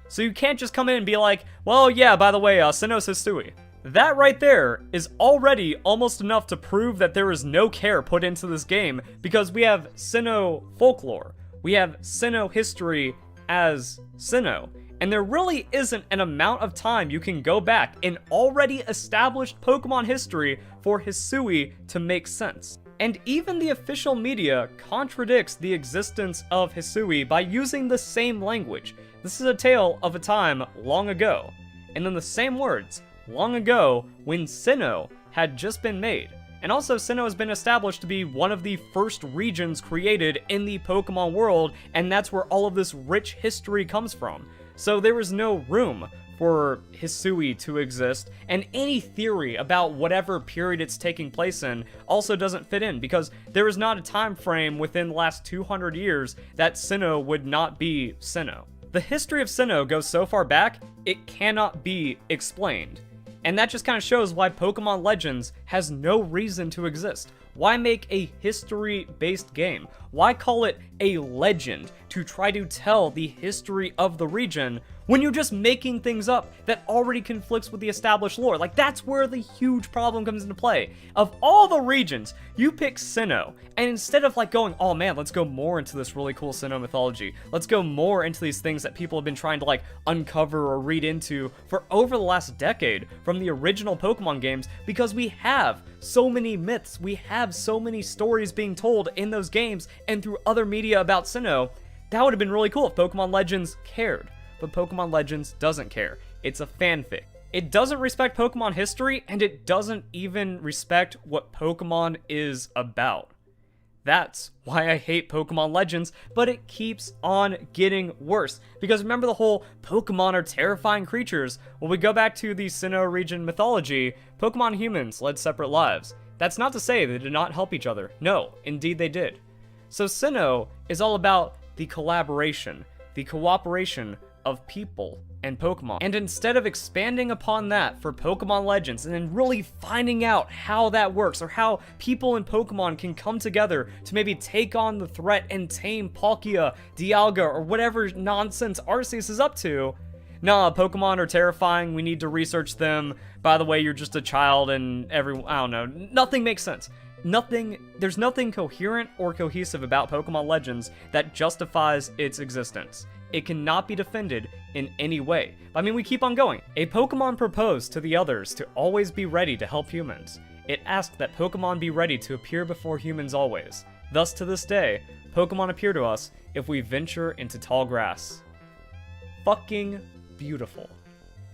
Speaker 1: So you can't just come in and be like, well, yeah, by the way, Sinnoh's Hisui. That right there is already almost enough to prove that there is no care put into this game, because we have Sinnoh folklore, we have Sinnoh history as Sinnoh, and there really isn't an amount of time you can go back in already established Pokemon history for Hisui to make sense. And even the official media contradicts the existence of Hisui by using the same language. This is a tale of a time long ago. And in the same words, long ago, when Sinnoh had just been made. And also, Sinnoh has been established to be one of the first regions created in the Pokemon world, and that's where all of this rich history comes from. So there is no room for Hisui to exist, and any theory about whatever period it's taking place in also doesn't fit in, because there is not a time frame within the last 200 years that Sinnoh would not be Sinnoh. The history of Sinnoh goes so far back, it cannot be explained. And that just kind of shows why Pokemon Legends has no reason to exist. Why make a history-based game? Why call it a legend to try to tell the history of the region when you're just making things up that already conflicts with the established lore? Like, that's where the huge problem comes into play. Of all the regions, you pick Sinnoh, and instead of like going, oh man, let's go more into this really cool Sinnoh mythology, let's go more into these things that people have been trying to like uncover or read into for over the last decade from the original Pokemon games, because we have so many myths, we have so many stories being told in those games and through other media about Sinnoh. That would have been really cool if Pokemon Legends cared. But Pokemon Legends doesn't care. It's a fanfic. It doesn't respect Pokemon history, and it doesn't even respect what Pokemon is about. That's why I hate Pokemon Legends, but it keeps on getting worse. Because remember the whole Pokemon are terrifying creatures? When we go back to the Sinnoh region mythology, Pokemon and humans led separate lives. That's not to say they did not help each other. No, indeed they did. So Sinnoh is all about the collaboration, the cooperation of people and Pokemon. And instead of expanding upon that for Pokemon Legends and then really finding out how that works, or how people and Pokemon can come together to maybe take on the threat and tame Palkia, Dialga, or whatever nonsense Arceus is up to, nah, Pokemon are terrifying, we need to research them, by the way, you're just a child, and I don't know, nothing makes sense. There's nothing coherent or cohesive about Pokemon Legends that justifies its existence. It cannot be defended in any way. I mean, we keep on going. A Pokemon proposed to the others to always be ready to help humans. It asked that Pokemon be ready to appear before humans always. Thus, to this day, Pokemon appear to us if we venture into tall grass. Fucking beautiful.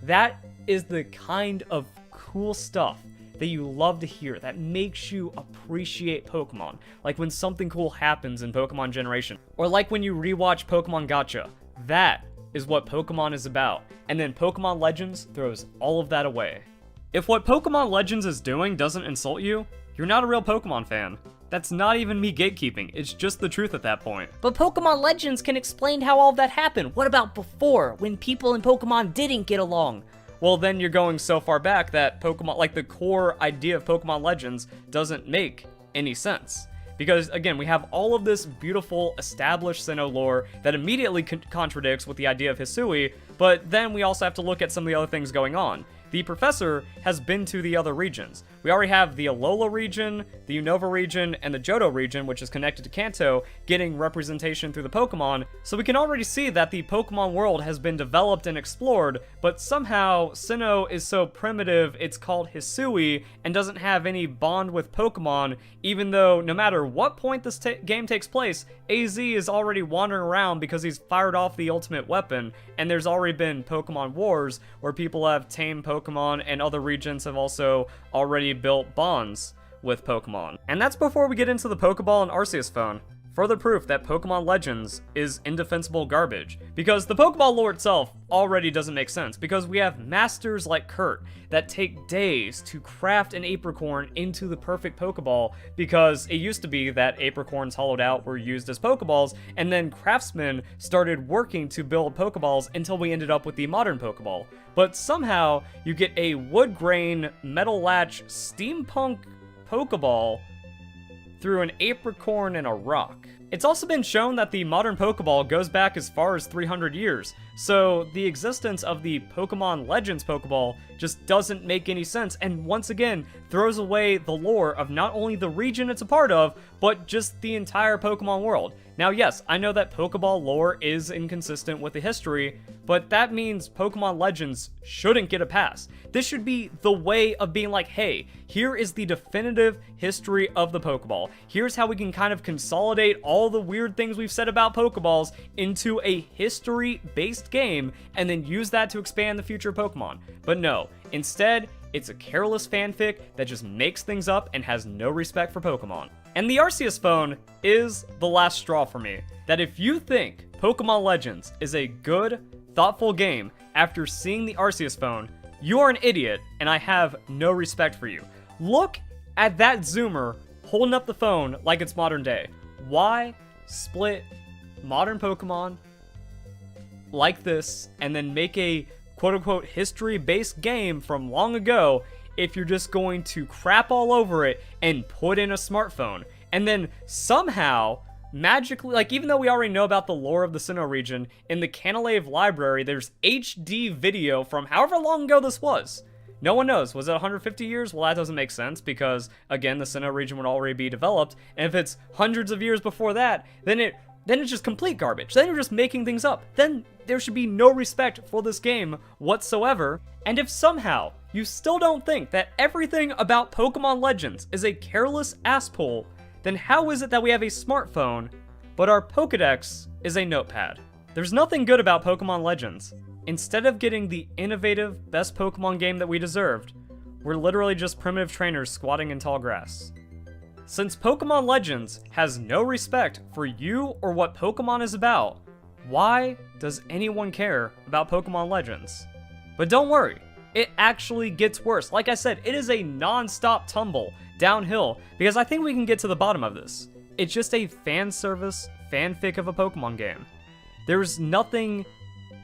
Speaker 1: That is the kind of cool stuff that you love to hear, that makes you appreciate Pokemon. Like when something cool happens in Pokemon Generation, or like when you rewatch Pokemon Gacha. That is what Pokemon is about, and then Pokemon Legends throws all of that away. If what Pokemon Legends is doing doesn't insult you, you're not a real Pokemon fan. That's not even me gatekeeping, it's just the truth at that point.
Speaker 2: But Pokemon Legends can explain how all of that happened. What about before, when people and Pokemon didn't get along?
Speaker 1: Well, then you're going so far back that Pokemon, like the core idea of Pokemon Legends, doesn't make any sense. Because, again, we have all of this beautiful, established Sinnoh lore that immediately contradicts with the idea of Hisui, but then we also have to look at some of the other things going on. the professor has been to the other regions. We already have the Alola region, the Unova region, and the Johto region, which is connected to Kanto, getting representation through the Pokemon, so we can already see that the Pokemon world has been developed and explored, but somehow Sinnoh is so primitive it's called Hisui and doesn't have any bond with Pokemon, even though no matter what point this game takes place, AZ is already wandering around because he's fired off the ultimate weapon, and there's already been Pokemon Wars where people have tamed Pokemon and other regions have also already built bonds with Pokemon. And that's before we get into the Pokeball and Arceus phone. Further proof that Pokemon Legends is indefensible garbage, because the Pokeball lore itself already doesn't make sense, because we have masters like Kurt that take days to craft an apricorn into the perfect Pokeball, because it used to be that apricorns hollowed out were used as Pokeballs, and then craftsmen started working to build Pokeballs until we ended up with the modern Pokeball. But somehow, you get a wood grain, metal latch, steampunk Pokeball through an apricorn and a rock. It's also been shown that the modern Pokeball goes back as far as 300 years, so the existence of the Pokemon Legends Pokeball just doesn't make any sense, and once again throws away the lore of not only the region it's a part of, but just the entire Pokemon world. Now yes, I know that Pokeball lore is inconsistent with the history, but that means Pokemon Legends shouldn't get a pass. This should be the way of being like, hey, here is the definitive history of the Pokeball. Here's how we can kind of consolidate all the weird things we've said about Pokeballs into a history-based game, and then use that to expand the future of Pokemon. But no, instead, it's a careless fanfic that just makes things up and has no respect for Pokemon. And the Arceus phone is the last straw for me. That if you think Pokemon Legends is a good, thoughtful game after seeing the Arceus phone, you are an idiot, and I have no respect for you. Look at that zoomer holding up the phone like it's modern day. Why split modern Pokemon like this and then make a quote-unquote history-based game from long ago if you're just going to crap all over it and put in a smartphone? And then somehow, magically, like, even though we already know about the lore of the Sinnoh region, in the Canalave library, there's HD video from however long ago this was. No one knows. Was it 150 years? Well, that doesn't make sense because, again, the Sinnoh region would already be developed. And if it's hundreds of years before that, then it's just complete garbage. Then you're just making things up. Then there should be no respect for this game whatsoever. And if somehow you still don't think that everything about Pokemon Legends is a careless ass pull, then how is it that we have a smartphone, but our Pokedex is a notepad? There's nothing good about Pokemon Legends. Instead of getting the innovative, best Pokemon game that we deserved, we're literally just primitive trainers squatting in tall grass. Since Pokemon Legends has no respect for you or what Pokemon is about, why does anyone care about Pokemon Legends? But don't worry, it actually gets worse. Like I said, it is a non-stop tumble downhill, because I think we can get to the bottom of this. It's just a fan service fanfic of a Pokemon game. There's nothing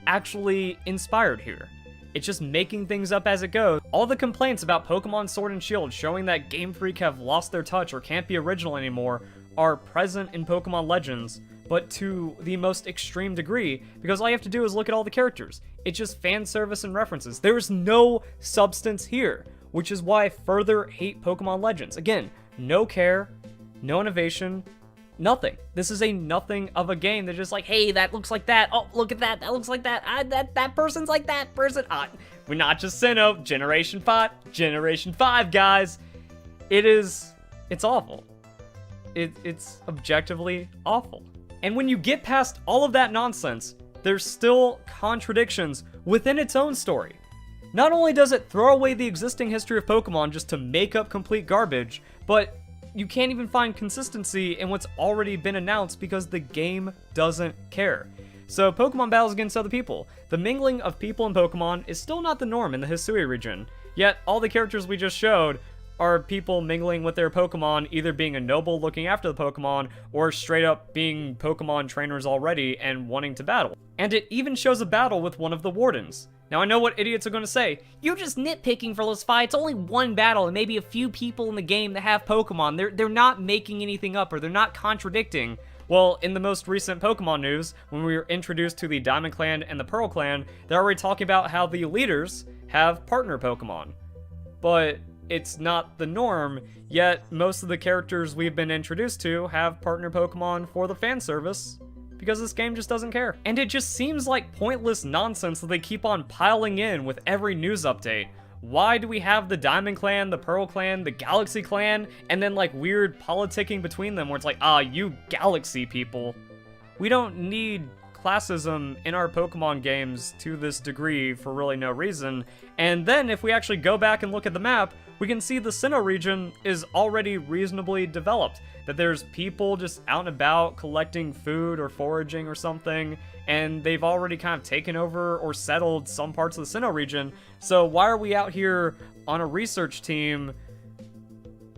Speaker 1: actually inspired here. It's just making things up as it goes. All the complaints about Pokemon Sword and Shield showing that Game Freak have lost their touch or can't be original anymore are present in Pokemon Legends, but to the most extreme degree, because all you have to do is look at all the characters. It's just fan service and references. There's no substance here, which is why I further hate Pokemon Legends. Again, no care, no innovation, nothing. This is a nothing of a game. They're just like, hey, that looks like that. Oh, look at that. That looks like that. That person's like that person. We're not just Sinnoh. Generation 5, guys. It's awful. It's objectively awful. And when you get past all of that nonsense, there's still contradictions within its own story. Not only does it throw away the existing history of Pokemon just to make up complete garbage, but you can't even find consistency in what's already been announced because the game doesn't care. So Pokemon battles against other people. The mingling of people and Pokemon is still not the norm in the Hisui region, yet all the characters we just showed are people mingling with their Pokemon, either being a noble looking after the Pokemon, or straight up being Pokemon trainers already and wanting to battle. And it even shows a battle with one of the wardens. Now I know what idiots are going to say, you're just nitpicking for those fights, only one battle and maybe a few people in the game that have Pokemon, they're not making anything up or they're not contradicting. Well, in the most recent Pokemon news, when we were introduced to the Diamond Clan and the Pearl Clan, they're already talking about how the leaders have partner Pokemon. But it's not the norm, yet most of the characters we've been introduced to have partner Pokemon for the fan service, because this game just doesn't care. And it just seems like pointless nonsense that they keep on piling in with every news update. Why do we have the Diamond Clan, the Pearl Clan, the Galaxy Clan, and then like weird politicking between them where it's like, you Galaxy people. We don't need classism in our Pokemon games to this degree for really no reason. And then if we actually go back and look at the map, we can see the Sinnoh region is already reasonably developed. That there's people just out and about collecting food or foraging or something, and they've already kind of taken over or settled some parts of the Sinnoh region. So why are we out here on a research team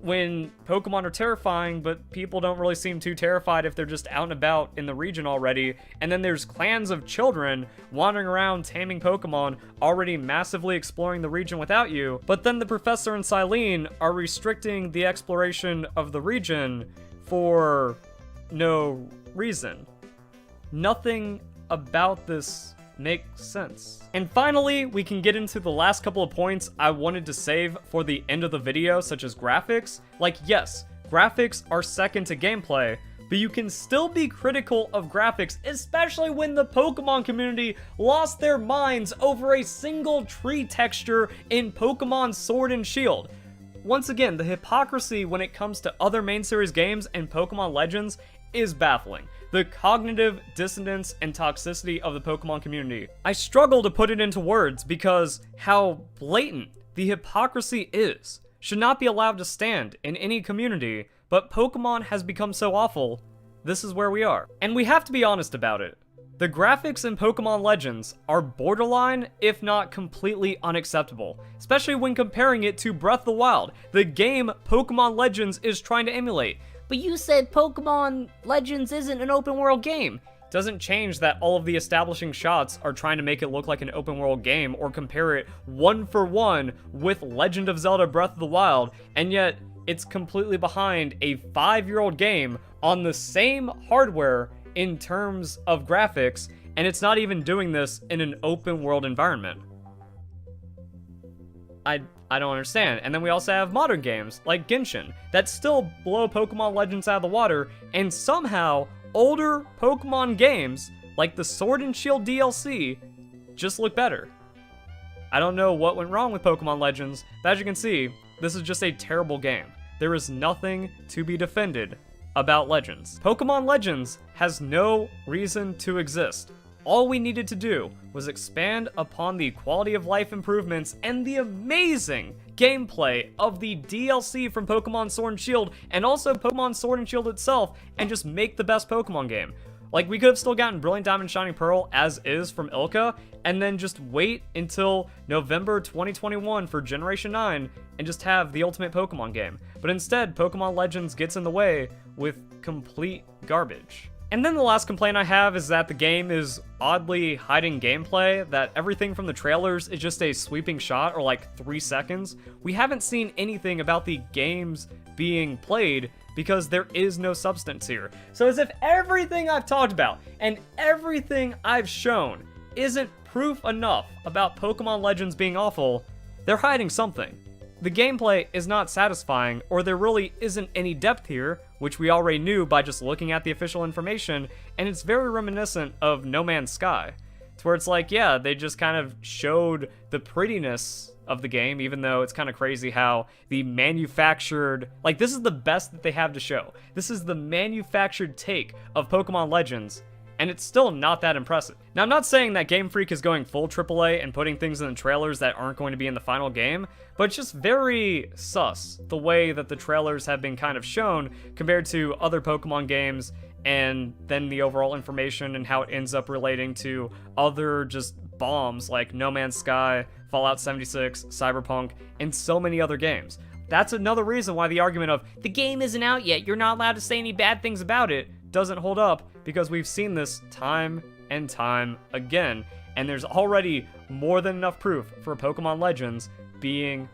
Speaker 1: when Pokemon are terrifying, but people don't really seem too terrified if they're just out and about in the region already? And then there's clans of children wandering around taming Pokemon, already massively exploring the region without you. But then the Professor and Silene are restricting the exploration of the region for no reason. Nothing about this makes sense. And finally, we can get into the last couple of points I wanted to save for the end of the video, such as graphics. Like, yes, graphics are second to gameplay, but you can still be critical of graphics, especially when the Pokemon community lost their minds over a single tree texture in Pokemon Sword and Shield. Once again, the hypocrisy when it comes to other main series games and Pokemon Legends is baffling. The cognitive dissonance and toxicity of the Pokemon community. I struggle to put it into words because how blatant the hypocrisy is should not be allowed to stand in any community, but Pokemon has become so awful, this is where we are. And we have to be honest about it. The graphics in Pokemon Legends are borderline, if not completely unacceptable, especially when comparing it to Breath of the Wild, the game Pokemon Legends is trying to emulate.
Speaker 2: But you said Pokemon Legends isn't an open world game.
Speaker 1: Doesn't change that all of the establishing shots are trying to make it look like an open world game or compare it one for one with Legend of Zelda Breath of the Wild, and yet it's completely behind a 5-year-old game on the same hardware in terms of graphics, and it's not even doing this in an open world environment. I don't understand. And then we also have modern games like Genshin that still blow Pokemon Legends out of the water, and somehow older Pokemon games like the Sword and Shield DLC just look better. I don't know what went wrong with Pokemon Legends, but as you can see, this is just a terrible game. There is nothing to be defended about Legends. Pokemon Legends has no reason to exist. All we needed to do was expand upon the quality of life improvements and the amazing gameplay of the DLC from Pokemon Sword and Shield, and also Pokemon Sword and Shield itself, and just make the best Pokemon game. Like, we could have still gotten Brilliant Diamond Shining Pearl as is from Ilka, and then just wait until November 2021 for Generation 9, and just have the ultimate Pokemon game. But instead, Pokemon Legends gets in the way with complete garbage. And then the last complaint I have is that the game is oddly hiding gameplay, that everything from the trailers is just a sweeping shot or like 3 seconds. We haven't seen anything about the games being played because there is no substance here. So as if everything I've talked about and everything I've shown isn't proof enough about Pokemon Legends being awful, they're hiding something. The gameplay is not satisfying, or there really isn't any depth here, which we already knew by just looking at the official information, and it's very reminiscent of No Man's Sky. It's where it's like, yeah, they just kind of showed the prettiness of the game, even though it's kind of crazy how the manufactured, like, this is the best that they have to show. This is the manufactured take of Pokemon Legends, and it's still not that impressive. Now, I'm not saying that Game Freak is going full AAA and putting things in the trailers that aren't going to be in the final game, but it's just very sus, the way that the trailers have been kind of shown compared to other Pokemon games, and then the overall information and how it ends up relating to other just bombs like No Man's Sky, Fallout 76, Cyberpunk, and so many other games. That's another reason why the argument of, the game isn't out yet, you're not allowed to say any bad things about it, doesn't hold up, because we've seen this time and time again, and there's already more than enough proof for Pokemon Legends being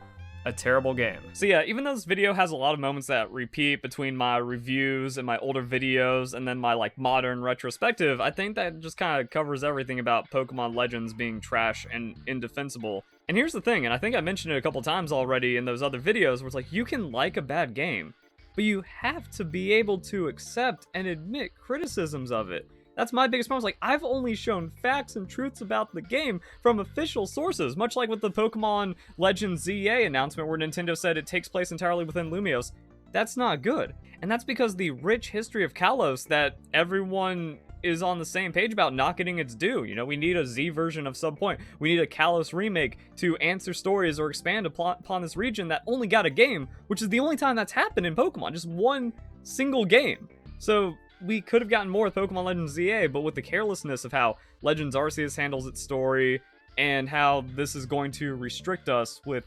Speaker 1: a terrible game. So yeah, even though this video has a lot of moments that repeat between my reviews and my older videos and then my like modern retrospective, I think that just kind of covers everything about Pokemon Legends being trash and indefensible. And here's the thing, and I think I mentioned it a couple times already in those other videos, where it's like, you can like a bad game, but you have to be able to accept and admit criticisms of it. That's my biggest problem. Like, I've only shown facts and truths about the game from official sources, much like with the Pokemon Legends ZA announcement where Nintendo said it takes place entirely within Lumios. That's not good. And that's because the rich history of Kalos that everyone is on the same page about not getting its due. You know, we need a Z version of some point. We need a Kalos remake to answer stories or expand upon this region that only got a game, which is the only time that's happened in Pokemon. Just one single game. So we could have gotten more with Pokemon Legends ZA, but with the carelessness of how Legends Arceus handles its story and how this is going to restrict us with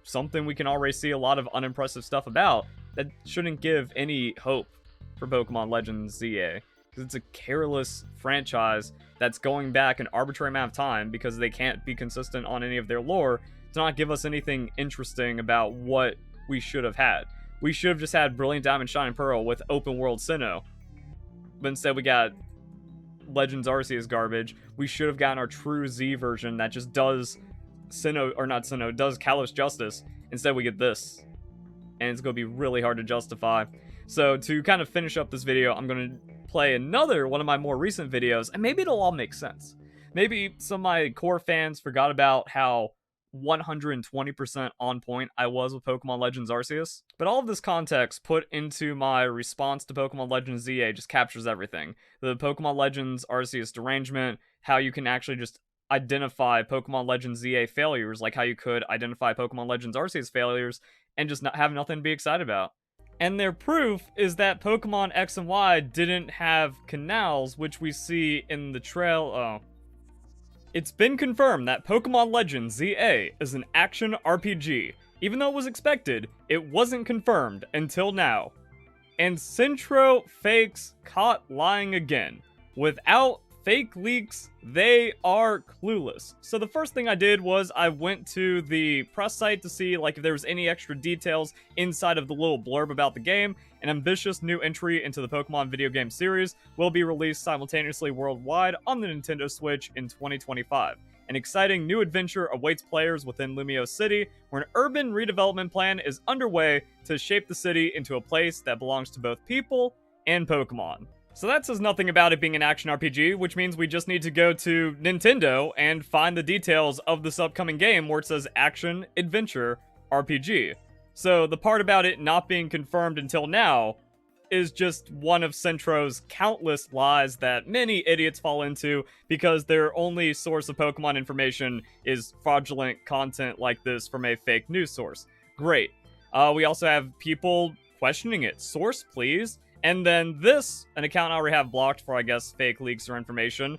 Speaker 1: something we can already see a lot of unimpressive stuff about, that shouldn't give any hope for Pokemon Legends ZA. Because it's a careless franchise that's going back an arbitrary amount of time because they can't be consistent on any of their lore to not give us anything interesting about what we should have had. We should have just had Brilliant Diamond, Shining Pearl with open world Sinnoh. But instead we got Legends Arceus garbage. We should have gotten our true Z version that just does Sinnoh, or not Sinnoh, does Kalos justice. Instead we get this. And it's going to be really hard to justify. So to kind of finish up this video, I'm going to play another one of my more recent videos, and maybe it'll all make sense. Maybe some of my core fans forgot about how 120% on point I was with Pokemon Legends Arceus. But all of this context put into my response to Pokemon Legends ZA just captures everything. The Pokemon Legends Arceus derangement, how you can actually just identify Pokemon Legends ZA failures, like how you could identify Pokemon Legends Arceus failures, and just not have nothing to be excited about. And their proof is that Pokemon X and Y didn't have canals, which we see in the trail. It's been confirmed that Pokemon Legends ZA is an action RPG. Even though it was expected, it wasn't confirmed until now. And Centro fakes caught lying again. Without fake leaks, they are clueless. So the first thing I did was I went to the press site to see like if there was any extra details inside of the little blurb about the game. An ambitious new entry into the Pokemon video game series will be released simultaneously worldwide on the Nintendo Switch in 2025. An exciting new adventure awaits players within Lumos City, where an urban redevelopment plan is underway to shape the city into a place that belongs to both people and Pokemon. So that says nothing about it being an action RPG, which means we just need to go to Nintendo and find the details of this upcoming game where it says Action Adventure RPG. So the part about it not being confirmed until now is just one of Centro's countless lies that many idiots fall into because their only source of Pokemon information is fraudulent content like this from a fake news source. Great. We also have people questioning it. Source, please. And then this, an account I already have blocked for, I guess, fake leaks or information,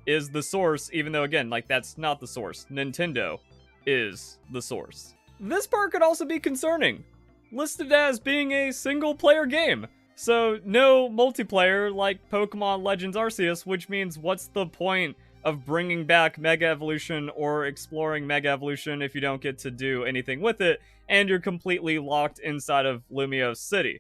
Speaker 1: is the source, even though, again, like, that's not the source. Nintendo is the source. This part could also be concerning. Listed as being a single-player game. So, no multiplayer like Pokemon Legends Arceus, which means what's the point of bringing back Mega Evolution or exploring Mega Evolution if you don't get to do anything with it, and you're completely locked inside of Lumos City?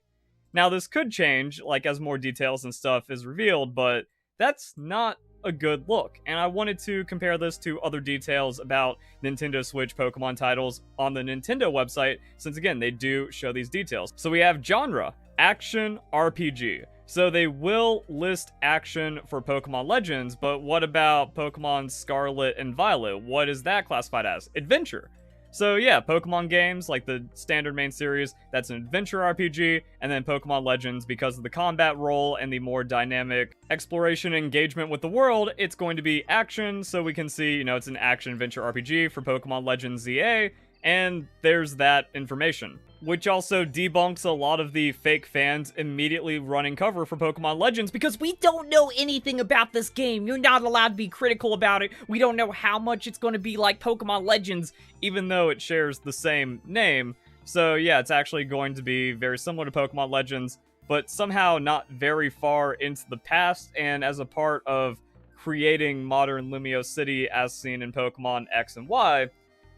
Speaker 1: Now, this could change, like, as more details and stuff is revealed, but that's not a good look. And I wanted to compare this to other details about Nintendo Switch Pokemon titles on the Nintendo website, since, again, they do show these details. So we have genre, action RPG. So they will list action for Pokemon Legends, but what about Pokemon Scarlet and Violet? What is that classified as? Adventure. So yeah, Pokemon games, like the standard main series, that's an adventure RPG, and then Pokemon Legends, because of the combat role and the more dynamic exploration and engagement with the world, it's going to be action, so we can see, you know, it's an action-adventure RPG for Pokemon Legends ZA, and there's that information. Which also debunks a lot of the fake fans immediately running cover for Pokemon Legends because
Speaker 2: We don't know anything about this game. You're not allowed to be critical about it. We don't know how much it's going to be like Pokemon Legends.
Speaker 1: even though it shares the same name. So yeah, it's actually going to be very similar to Pokemon Legends, but somehow not very far into the past, and as a part of creating modern Lumos City as seen in Pokemon X and Y,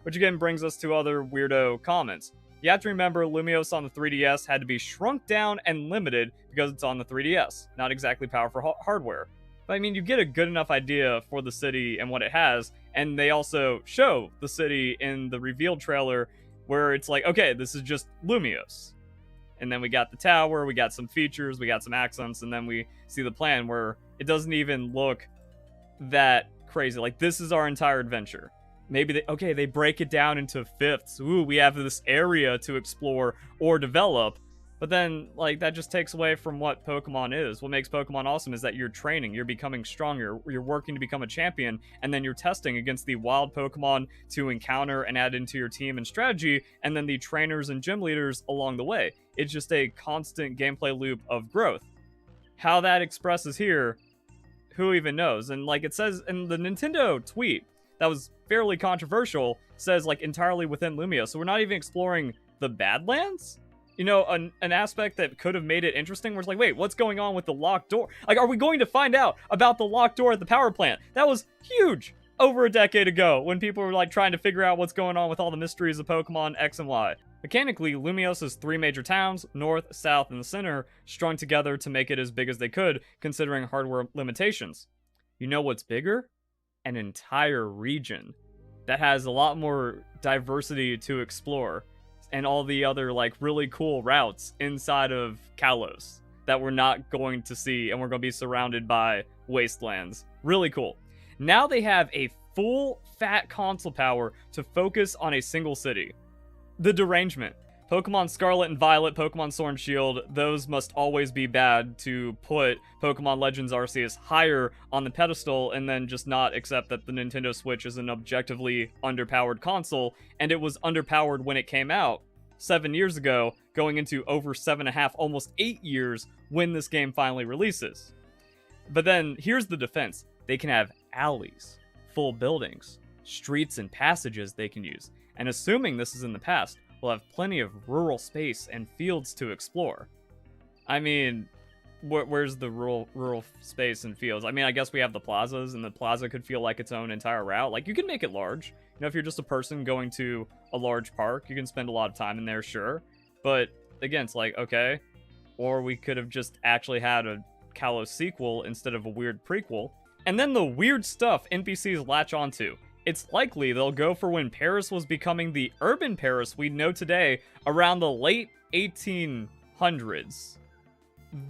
Speaker 1: which again brings us to other weirdo comments. You have to remember Lumios on the 3DS had to be shrunk down and limited because it's on the 3DS, not exactly powerful hardware. But I mean, you get a good enough idea for the city and what it has, and they also show the city in the reveal trailer where it's like, okay, this is just Lumios. And then we got the tower, we got some features, we got some accents, and then we see the plan where it doesn't even look that crazy. Like, this is our entire adventure. Maybe they break it down into fifths. Ooh, we have this area to explore or develop. But then, like, that just takes away from what Pokemon is. What makes Pokemon awesome is that you're training, you're becoming stronger, you're working to become a champion, and then you're testing against the wild Pokemon to encounter and add into your team and strategy, and then the trainers and gym leaders along the way. It's just a constant gameplay loop of growth. How that expresses here, who even knows? And like it says in the Nintendo tweet, that was fairly controversial, says like entirely within Lumia, so we're not even exploring the Badlands? You know, an aspect that could have made it interesting where it's like, wait, what's going on with the locked door? Like, are we going to find out about the locked door at the power plant? That was huge over a decade ago when people were like trying to figure out what's going on with all the mysteries of Pokemon X and Y. Mechanically, Lumios is 3 major towns, north, south, and the center, strung together to make it as big as they could, considering hardware limitations. You know what's bigger? An entire region that has a lot more diversity to explore. And all the other, like, really cool routes inside of Kalos that we're not going to see, and we're going to be surrounded by wastelands. Really cool. Now they have a full, fat console power to focus on a single city. The derangement. Pokemon Scarlet and Violet, Pokemon Sword and Shield, those must always be bad to put Pokemon Legends Arceus higher on the pedestal and then just not accept that the Nintendo Switch is an objectively underpowered console, and it was underpowered when it came out 7 years ago, going into over 7.5, almost 8 years when this game finally releases. But then, here's the defense. They can have alleys, full buildings, streets and passages they can use, and assuming this is in the past, we'll have plenty of rural space and fields to explore. I mean, where's the rural space and fields? I mean, I guess we have the plazas, and the plaza could feel like its own entire route. Like, you can make it large. You know, if you're just a person going to a large park, you can spend a lot of time in there, sure. But, again, it's like, okay. Or we could have just actually had a Kalos sequel instead of a weird prequel. And then the weird stuff NPCs latch onto. It's likely they'll go for when Paris was becoming the urban Paris we know today around the late 1800s.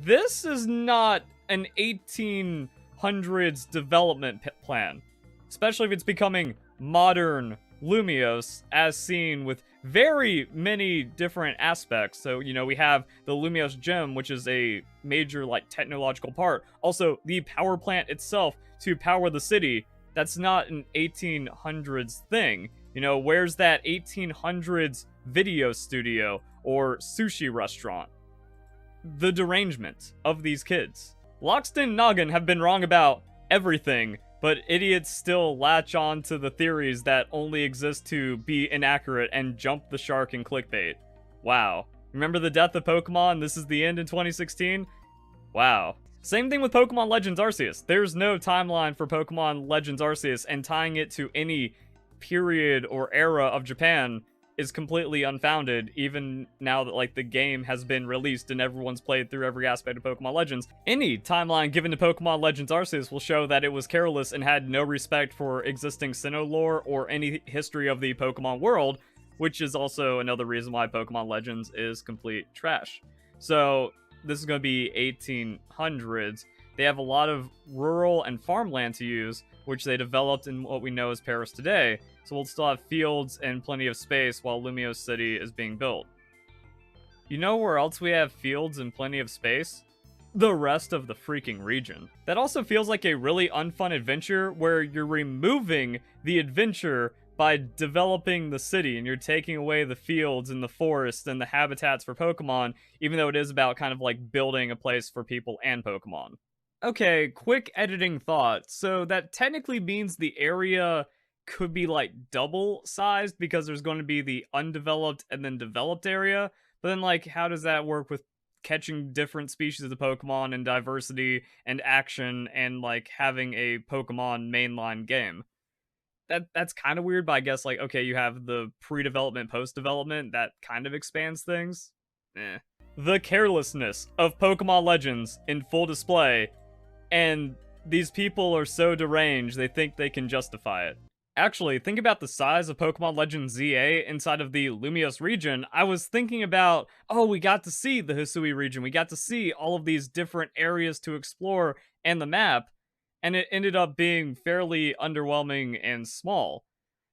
Speaker 1: This is not an 1800s development plan, especially if it's becoming modern Lumios as seen with very many different aspects. So, you know, we have the Lumios Gym, which is a major, like, technological part. Also, the power plant itself to power the city. That's not an 1800s thing. You know, where's that 1800s video studio or sushi restaurant? The derangement of these kids. Loxton Noggin have been wrong about everything, but idiots still latch on to the theories that only exist to be inaccurate and jump the shark in clickbait. Wow. Remember the death of Pokemon? This is the end in 2016? Wow. Same thing with Pokemon Legends Arceus. There's no timeline for Pokemon Legends Arceus, and tying it to any period or era of Japan is completely unfounded, even now that, like, the game has been released and everyone's played through every aspect of Pokemon Legends. Any timeline given to Pokemon Legends Arceus will show that it was careless and had no respect for existing Sinnoh lore or any history of the Pokemon world, which is also another reason why Pokemon Legends is complete trash. So, this is going to be 1800s. They have a lot of rural and farmland to use, which they developed in what we know as Paris today. So we'll still have fields and plenty of space while Lumos City is being built. You know where else we have fields and plenty of space? The rest of the freaking region. That also feels like a really unfun adventure where you're removing the adventure by developing the city, and you're taking away the fields and the forests and the habitats for Pokemon, even though it is about kind of like building a place for people and Pokemon. Okay, quick editing thought. So that technically means the area could be like double sized because there's going to be the undeveloped and then developed area. But then, like, how does that work with catching different species of the Pokemon and diversity and action and, like, having a Pokemon mainline game? that's kind of weird, but I guess, like, okay, you have the pre-development, post-development, that kind of expands things. Eh. The carelessness of Pokemon Legends in full display, and these people are so deranged they think they can justify it. Actually, think about the size of Pokemon Legends ZA inside of the Lumios region. I was thinking about, oh, we got to see the Hisui region, we got to see all of these different areas to explore and the map, and it ended up being fairly underwhelming and small.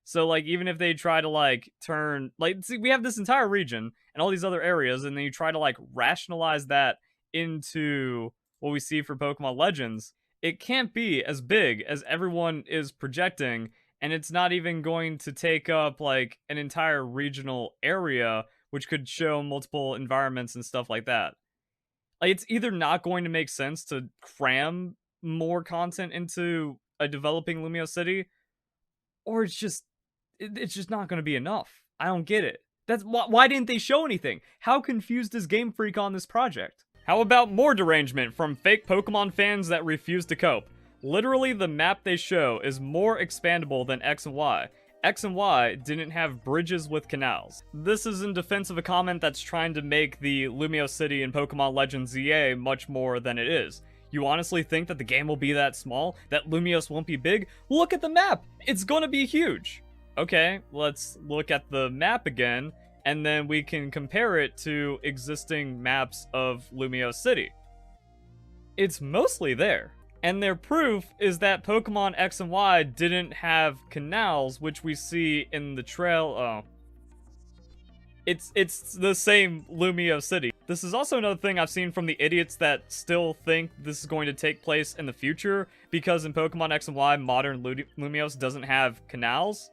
Speaker 1: So, like, even if they try to, like, turn, like, see, we have this entire region and all these other areas, and then you try to, like, rationalize that into what we see for Pokemon Legends, it can't be as big as everyone is projecting, and it's not even going to take up, like, an entire regional area, which could show multiple environments and stuff like that. Like, it's either not going to make sense to cram more content into a developing Lumio City, or it's just not going to be enough. I don't get it. That's why didn't they show anything? How confused is Game Freak on this project? How about more derangement from fake Pokemon fans that refuse to cope? Literally, the map they show is more expandable than X and Y. X and Y didn't have bridges with canals. This is in defense of a comment that's trying to make the Lumio City in Pokemon Legends ZA much more than it is. You honestly think that the game will be that small? That Lumios won't be big? Look at the map! It's gonna be huge! Okay, let's look at the map again, and then we can compare it to existing maps of Lumio City. It's mostly there. And their proof is that Pokemon X and Y didn't have canals, which we see in the trail. Oh. It's the same Lumio City. This is also another thing I've seen from the idiots that still think this is going to take place in the future, because in Pokemon X and Y, modern Lumios doesn't have canals.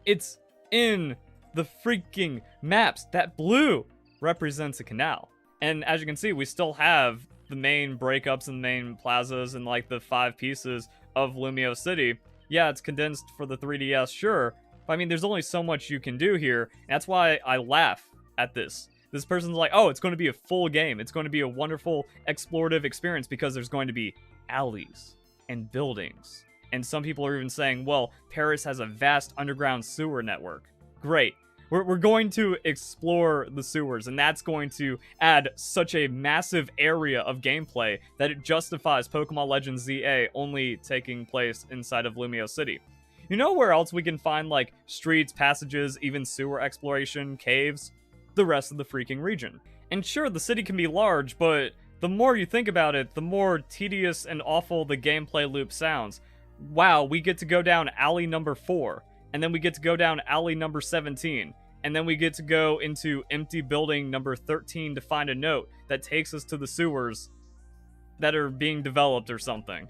Speaker 1: It's in the freaking maps. That blue represents a canal. And as you can see, we still have the main breakups and the main plazas and, like, the 5 pieces of Lumio City. Yeah, it's condensed for the 3DS, sure. But I mean, there's only so much you can do here. And that's why I laugh at this. This person's like, oh, it's going to be a full game. It's going to be a wonderful explorative experience because there's going to be alleys and buildings. And some people are even saying, well, Paris has a vast underground sewer network. Great. We're going to explore the sewers, and that's going to add such a massive area of gameplay that it justifies Pokemon Legends ZA only taking place inside of Lumio City. You know where else we can find, like, streets, passages, even sewer exploration, caves? The rest of the freaking region. And sure, the city can be large, but the more you think about it, the more tedious and awful the gameplay loop sounds. Wow, we get to go down alley number 4, and then we get to go down alley number 17. And then we get to go into empty building number 13 to find a note that takes us to the sewers that are being developed or something.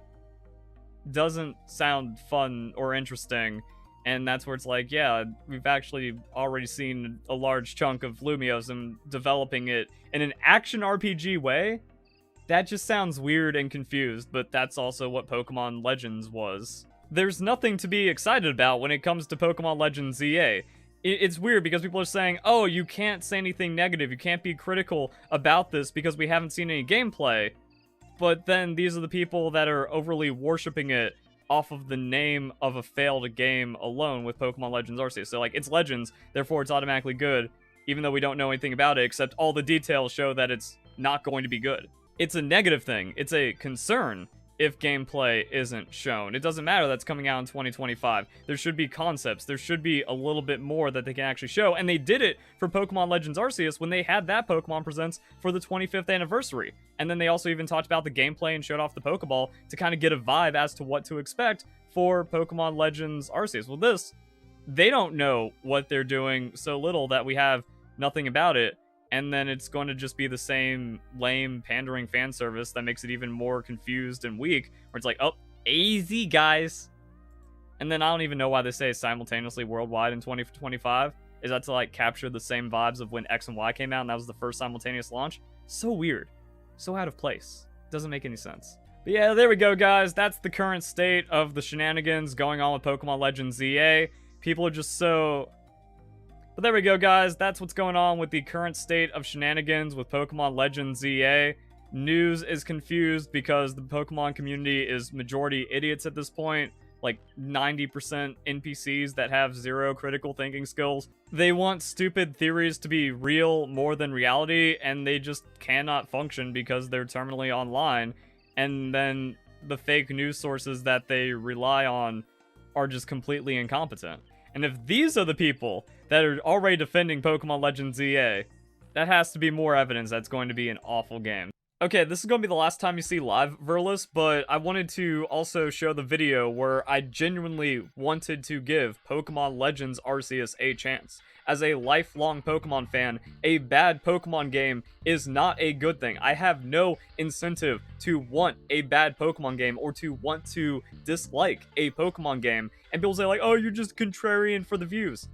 Speaker 1: Doesn't sound fun or interesting, and that's where it's like, yeah, we've actually already seen a large chunk of Lumios and developing it in an action RPG way? That just sounds weird and confused, but that's also what Pokemon Legends was. There's nothing to be excited about when it comes to Pokemon Legends ZA. It's weird because people are saying, oh, you can't say anything negative, you can't be critical about this because we haven't seen any gameplay. But then these are the people that are overly worshipping it off of the name of a failed game alone with Pokemon Legends Arceus. So, like, it's Legends, therefore it's automatically good, even though we don't know anything about it, except all the details show that it's not going to be good. It's a negative thing. It's a concern if gameplay isn't shown. It doesn't matter that's coming out in 2025. There should be concepts. There should be a little bit more that they can actually show. And they did it for Pokemon Legends Arceus when they had that Pokemon Presents for the 25th anniversary. And then they also even talked about the gameplay and showed off the Pokeball to kind of get a vibe as to what to expect for Pokemon Legends Arceus. Well, this, they don't know what they're doing so little that we have nothing about it. And then it's going to just be the same lame, pandering fan service that makes it even more confused and weak, where it's like, oh, easy, guys. And then I don't even know why they say simultaneously worldwide in 2025. Is that to, like, capture the same vibes of when X and Y came out, and that was the first simultaneous launch? So weird. So out of place. Doesn't make any sense. But yeah, there we go, guys. That's the current state of the shenanigans going on with Pokemon Legends ZA. People are just so... But there we go, guys. That's what's going on with the current state of shenanigans with Pokemon Legends ZA. News is confused because the Pokemon community is majority idiots at this point. like 90% NPCs that have zero critical thinking skills. They want stupid theories to be real more than reality, and they just cannot function because they're terminally online. And then the fake news sources that they rely on are just completely incompetent. And if these are the people that are already defending Pokemon Legends EA, that has to be more evidence that's going to be an awful game. Okay, this is going to be the last time you see live Verlis, but I wanted to also show the video where I genuinely wanted to give Pokemon Legends Arceus a chance. As a lifelong Pokemon fan, a bad Pokemon game is not a good thing. I have no incentive to want a bad Pokemon game or to want to dislike a Pokemon game. And people say like, oh, you're just contrarian for the views.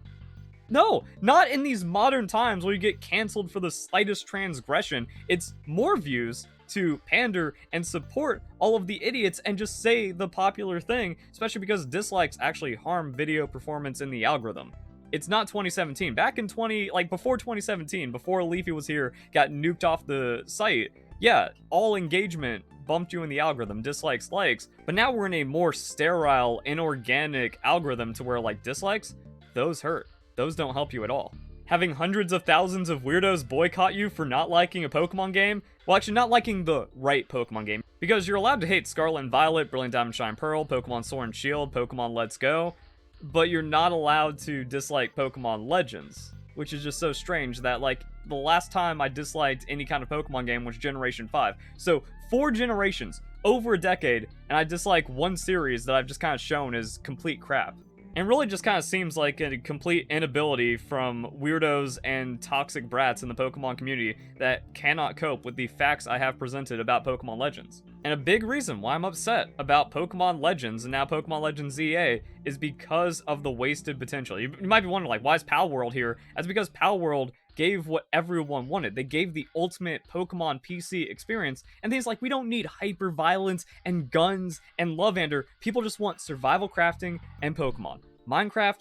Speaker 1: No, not in these modern times where you get canceled for the slightest transgression. It's more views to pander and support all of the idiots and just say the popular thing, especially because dislikes actually harm video performance in the algorithm. It's not 2017. Back in before 2017, before Leafy was here, got nuked off the site, yeah, all engagement bumped you in the algorithm, dislikes, likes, but now we're in a more sterile, inorganic algorithm to where, like, dislikes, those hurt. Those don't help you at all. Having hundreds of thousands of weirdos boycott you for not liking a Pokemon game, well, actually not liking the right Pokemon game, because you're allowed to hate Scarlet and Violet, Brilliant Diamond Shine Pearl, Pokemon Sword and Shield, Pokemon Let's Go, but you're not allowed to dislike Pokemon Legends, which is just so strange that, like, the last time I disliked any kind of Pokemon game was Generation 5. So, 4 generations, over a decade, and I dislike one series that I've just kind of shown is complete crap. And really just kind of seems like a complete inability from weirdos and toxic brats in the Pokemon community that cannot cope with the facts I have presented about Pokemon Legends. And a big reason why I'm upset about Pokemon Legends and now Pokemon Legends EA is because of the wasted potential. You might be wondering, like, why is Pal World here? That's because Pal World gave what everyone wanted. They gave the ultimate Pokemon PC experience, and things like, we don't need hyper violence and guns and Lovander. People just want survival crafting and Pokemon. Minecraft,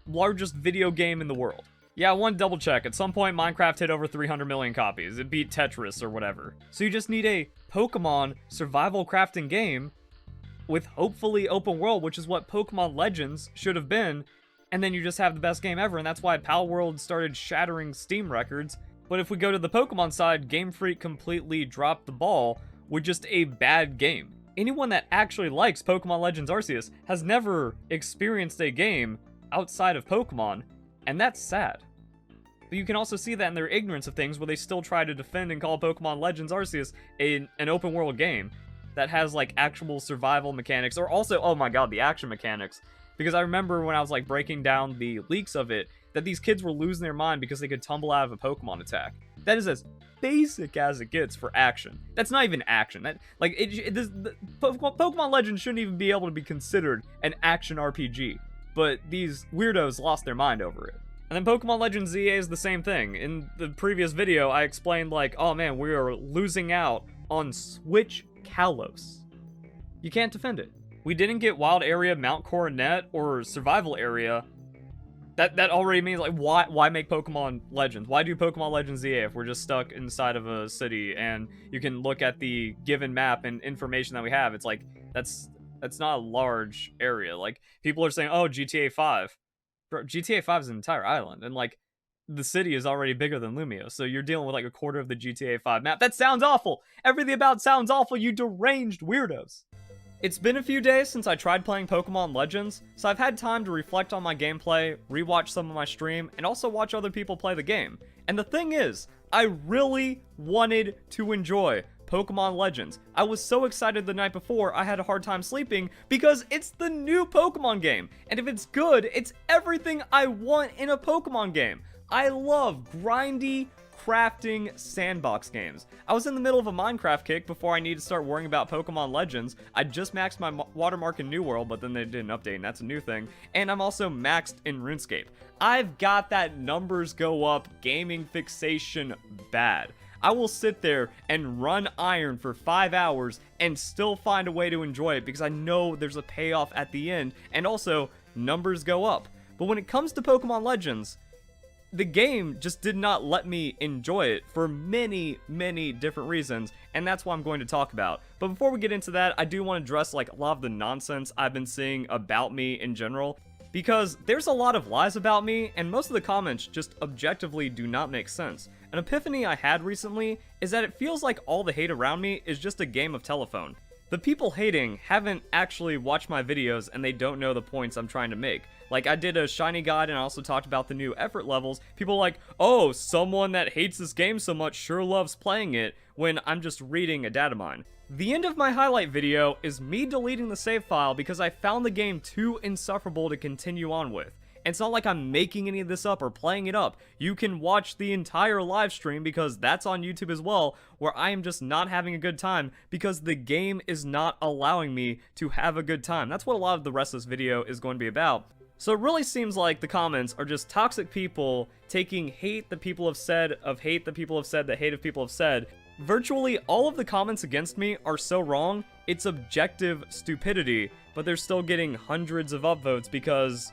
Speaker 1: largest video game in the world. Yeah, one double check. At some point, Minecraft hit over 300 million copies. It beat Tetris or whatever. So you just need a Pokemon survival crafting game with hopefully open world, which is what Pokemon Legends should have been, and then you just have the best game ever, and that's why Pal World started shattering Steam records. But if we go to the Pokemon side, Game Freak completely dropped the ball with just a bad game. Anyone that actually likes Pokemon Legends Arceus has never experienced a game outside of Pokemon, and that's sad. But you can also see that in their ignorance of things where they still try to defend and call Pokemon Legends Arceus an open world game that has, like, actual survival mechanics, or also, oh my god, the action mechanics. Because I remember when I was, like, breaking down the leaks of it, that these kids were losing their mind because they could tumble out of a Pokemon attack. That is as basic as it gets for action. That's not even action. Pokemon Legends shouldn't even be able to be considered an action RPG. But these weirdos lost their mind over it. And then Pokemon Legends ZA is the same thing. In the previous video, I explained, like, oh man, we are losing out on Switch Kalos. You can't defend it. We didn't get Wild Area, Mount Coronet, or Survival Area. That already means, like, why make Pokemon Legends? Why do Pokemon Legends ZA if we're just stuck inside of a city and you can look at the given map and information that we have? It's like, that's not a large area. Like, people are saying, oh, GTA 5. Bro, GTA 5 is an entire island, and, like, the city is already bigger than Lumio, so you're dealing with, like, a quarter of the GTA 5 map. That sounds awful! Everything about it sounds awful, you deranged weirdos! It's been a few days since I tried playing Pokemon Legends, so I've had time to reflect on my gameplay, rewatch some of my stream, and also watch other people play the game. And the thing is, I really wanted to enjoy Pokemon Legends. I was so excited the night before, I had a hard time sleeping because it's the new Pokemon game. And if it's good, it's everything I want in a Pokemon game. I love grindy, crafting sandbox games. I was in the middle of a Minecraft kick before I needed to start worrying about Pokemon Legends. I just maxed my watermark in New World, but then they did an update, and that's a new thing. And I'm also maxed in RuneScape. I've got that numbers go up gaming fixation bad. I will sit there and run iron for 5 hours and still find a way to enjoy it because I know there's a payoff at the end, and also numbers go up. But when it comes to Pokemon Legends, the game just did not let me enjoy it for many, many different reasons, and that's what I'm going to talk about. But before we get into that, I do want to address like a lot of the nonsense I've been seeing about me in general, because there's a lot of lies about me, and most of the comments just objectively do not make sense. An epiphany I had recently is that it feels like all the hate around me is just a game of telephone. The people hating haven't actually watched my videos and they don't know the points I'm trying to make. Like, I did a shiny guide and I also talked about the new effort levels. People are like, oh, someone that hates this game so much sure loves playing it, when I'm just reading a data mine. The end of my highlight video is me deleting the save file because I found the game too insufferable to continue on with. And it's not like I'm making any of this up or playing it up. You can watch the entire live stream, because that's on YouTube as well, where I am just not having a good time because the game is not allowing me to have a good time. That's what a lot of the rest of this video is going to be about. So it really seems like the comments are just toxic people taking hate that people have said of hate that people have said that hate of people have said. Virtually all of the comments against me are so wrong, it's objective stupidity, but they're still getting hundreds of upvotes because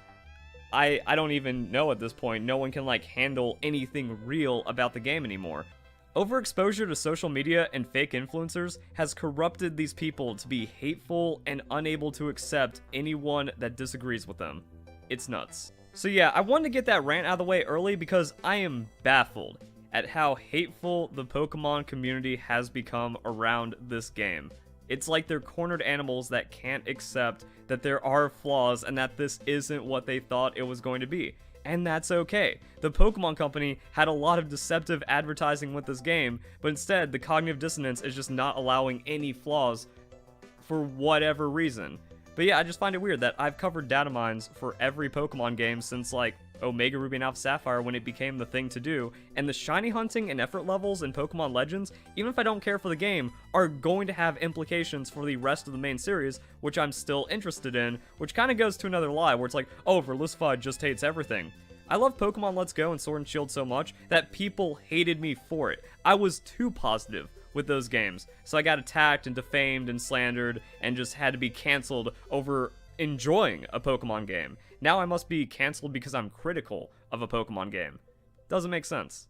Speaker 1: I don't even know at this point. No one can like handle anything real about the game anymore. Overexposure to social media and fake influencers has corrupted these people to be hateful and unable to accept anyone that disagrees with them. It's nuts. So yeah, I wanted to get that rant out of the way early because I am baffled at how hateful the Pokemon community has become around this game. It's like they're cornered animals that can't accept that there are flaws and that this isn't what they thought it was going to be. And that's okay. The Pokemon Company had a lot of deceptive advertising with this game, but instead the cognitive dissonance is just not allowing any flaws for whatever reason. But yeah, I just find it weird that I've covered data mines for every Pokemon game since like Omega Ruby and Alpha Sapphire when it became the thing to do, and the shiny hunting and effort levels in Pokemon Legends, even if I don't care for the game, are going to have implications for the rest of the main series, which I'm still interested in, which kind of goes to another lie where it's like, oh, Verlucified just hates everything. I love Pokemon Let's Go and Sword and Shield so much that people hated me for it. I was too positive with those games, so I got attacked and defamed and slandered and just had to be canceled over enjoying a Pokemon game. Now I must be canceled because I'm critical of a Pokemon game. Doesn't make sense.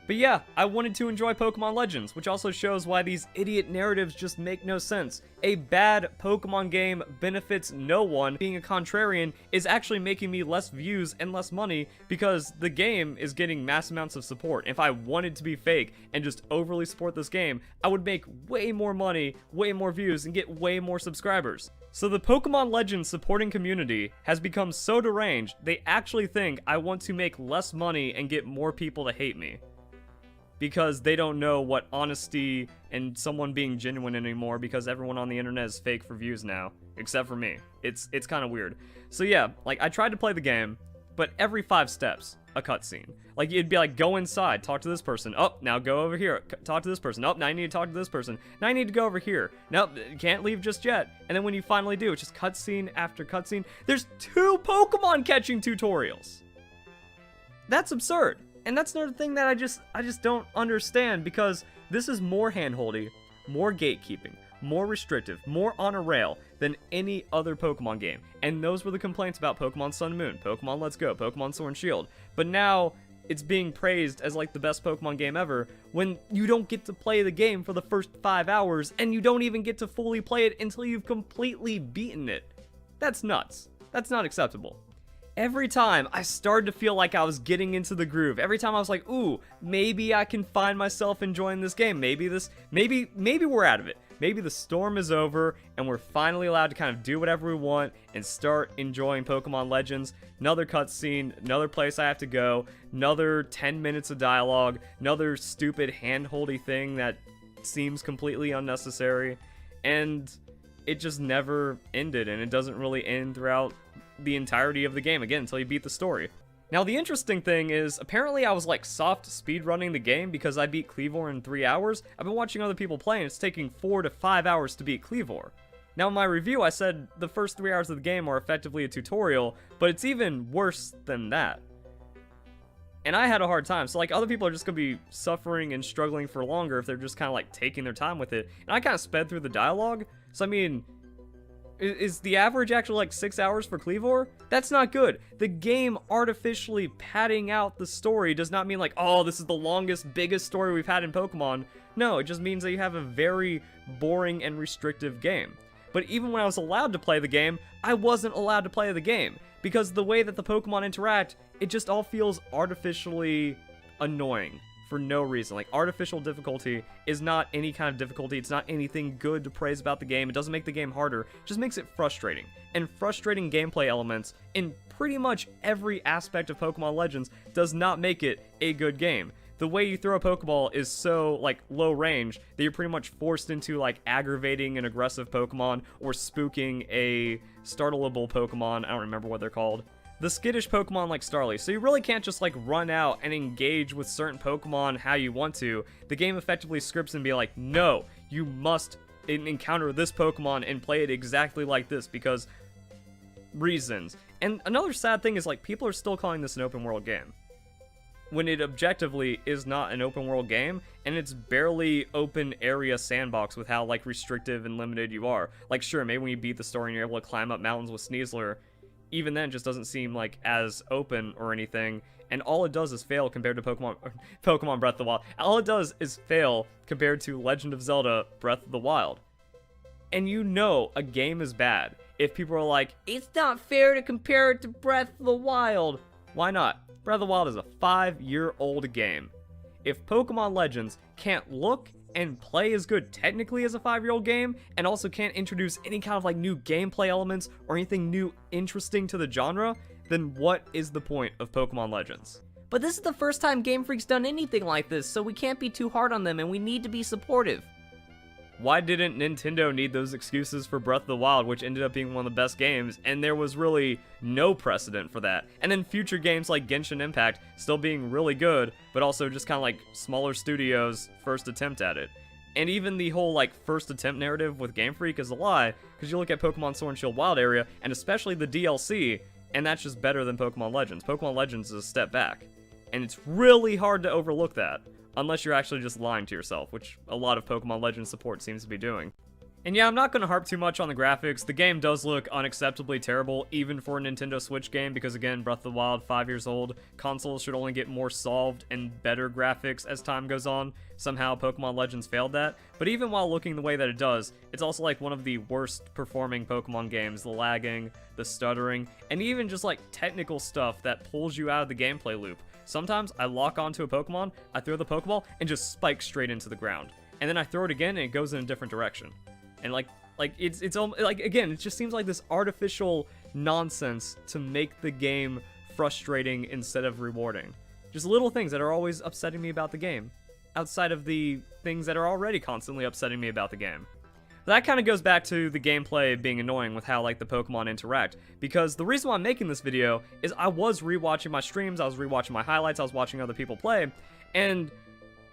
Speaker 1: But yeah, I wanted to enjoy Pokemon Legends, which also shows why these idiot narratives just make no sense. A bad Pokemon game benefits no one. Being a contrarian is actually making me less views and less money because the game is getting mass amounts of support. If I wanted to be fake and just overly support this game, I would make way more money, way more views, and get way more subscribers. So the Pokemon Legends supporting community has become so deranged, they actually think I want to make less money and get more people to hate me. Because they don't know what honesty and someone being genuine anymore, because everyone on the internet is fake for views now, except for me. It's kind of weird. So yeah, like I tried to play the game, but every 5 steps, a cutscene. Like it'd be like, go inside, talk to this person. Oh, now go over here, talk to this person. Oh, now I need to talk to this person. Now I need to go over here. Nope, can't leave just yet. And then when you finally do, it's just cutscene after cutscene. There's 2 Pokemon catching tutorials. That's absurd. And that's another thing that I just don't understand, because this is more handholdy, more gatekeeping, more restrictive, more on a rail than any other Pokemon game. And those were the complaints about Pokemon Sun and Moon, Pokemon Let's Go, Pokemon Sword and Shield. But now it's being praised as like the best Pokemon game ever, when you don't get to play the game for the first 5 hours, and you don't even get to fully play it until you've completely beaten it. That's nuts. That's not acceptable. Every time I started to feel like I was getting into the groove, every time I was like, ooh, maybe I can find myself enjoying this game. Maybe we're out of it. Maybe the storm is over and we're finally allowed to kind of do whatever we want and start enjoying Pokemon Legends. Another cutscene, another place I have to go, another 10 minutes of dialogue, another stupid hand-holdy thing that seems completely unnecessary. And it just never ended, and it doesn't really end throughout the entirety of the game again until you beat the story. Now the interesting thing is, apparently I was like soft speedrunning the game because I beat Cleavor in 3 hours. I've been watching other people play and it's taking 4 to 5 hours to beat Cleavor. Now in my review I said the first 3 hours of the game are effectively a tutorial, but it's even worse than that. And I had a hard time, so like other people are just gonna be suffering and struggling for longer if they're just kind of like taking their time with it. And I kind of sped through the dialogue, so I mean, Is the average actually like 6 hours for Cleavor? That's not good. The game artificially padding out the story does not mean like, oh, this is the longest, biggest story we've had in Pokemon. No, it just means that you have a very boring and restrictive game. But even when I was allowed to play the game, I wasn't allowed to play the game. Because the way that the Pokemon interact, it just all feels artificially annoying for no reason. Like, artificial difficulty is not any kind of difficulty. It's not anything good to praise about the game. It doesn't make the game harder. It just makes it frustrating. And frustrating gameplay elements in pretty much every aspect of Pokemon Legends does not make it a good game. The way you throw a Pokeball is so, like, low range that you're pretty much forced into, like, aggravating an aggressive Pokemon or spooking a startleable Pokemon. I don't remember what they're called. The skittish Pokemon like Starly, so you really can't just like run out and engage with certain Pokemon how you want to. The game effectively scripts and be like, no, you must encounter this Pokemon and play it exactly like this because reasons. And another sad thing is like people are still calling this an open world game, when it objectively is not an open world game, and it's barely open area sandbox with how like restrictive and limited you are. Like sure, maybe when you beat the story and you're able to climb up mountains with Sneasler, even then, it just doesn't seem like as open or anything, and all it does is fail compared to Pokemon Breath of the Wild. All it does is fail compared to Legend of Zelda Breath of the Wild. And you know a game is bad if people are like, it's not fair to compare it to Breath of the Wild. Why not? Breath of the Wild is a 5-year-old game. If Pokemon Legends can't look and play as good technically as a 5-year-old game, and also can't introduce any kind of like new gameplay elements or anything new interesting to the genre, then what is the point of Pokemon Legends?
Speaker 2: But this is the first time Game Freak's done anything like this, so we can't be too hard on them and we need to be supportive.
Speaker 1: Why didn't Nintendo need those excuses for Breath of the Wild, which ended up being one of the best games, and there was really no precedent for that? And then future games like Genshin Impact still being really good, but also just kind of like smaller studios' first attempt at it. And even the whole like first attempt narrative with Game Freak is a lie, because you look at Pokemon Sword and Shield Wild area, and especially the DLC, and that's just better than Pokemon Legends. Pokemon Legends is a step back, and it's really hard to overlook that. Unless you're actually just lying to yourself, which a lot of Pokemon Legends support seems to be doing. And yeah, I'm not going to harp too much on the graphics. The game does look unacceptably terrible, even for a Nintendo Switch game, because again, Breath of the Wild, 5 years old. Consoles should only get more solved and better graphics as time goes on. Somehow, Pokemon Legends failed that. But even while looking the way that it does, it's also like one of the worst performing Pokemon games. The lagging, the stuttering, and even just like technical stuff that pulls you out of the gameplay loop. Sometimes I lock onto a Pokemon, I throw the Pokeball, and just spike straight into the ground. And then I throw it again, and it goes in a different direction. And it's like again, it just seems like this artificial nonsense to make the game frustrating instead of rewarding. Just little things that are always upsetting me about the game, outside of the things that are already constantly upsetting me about the game. That kind of goes back to the gameplay being annoying with how like the Pokemon interact, because the reason why I'm making this video is I was rewatching my streams, I was rewatching my highlights, I was watching other people play, and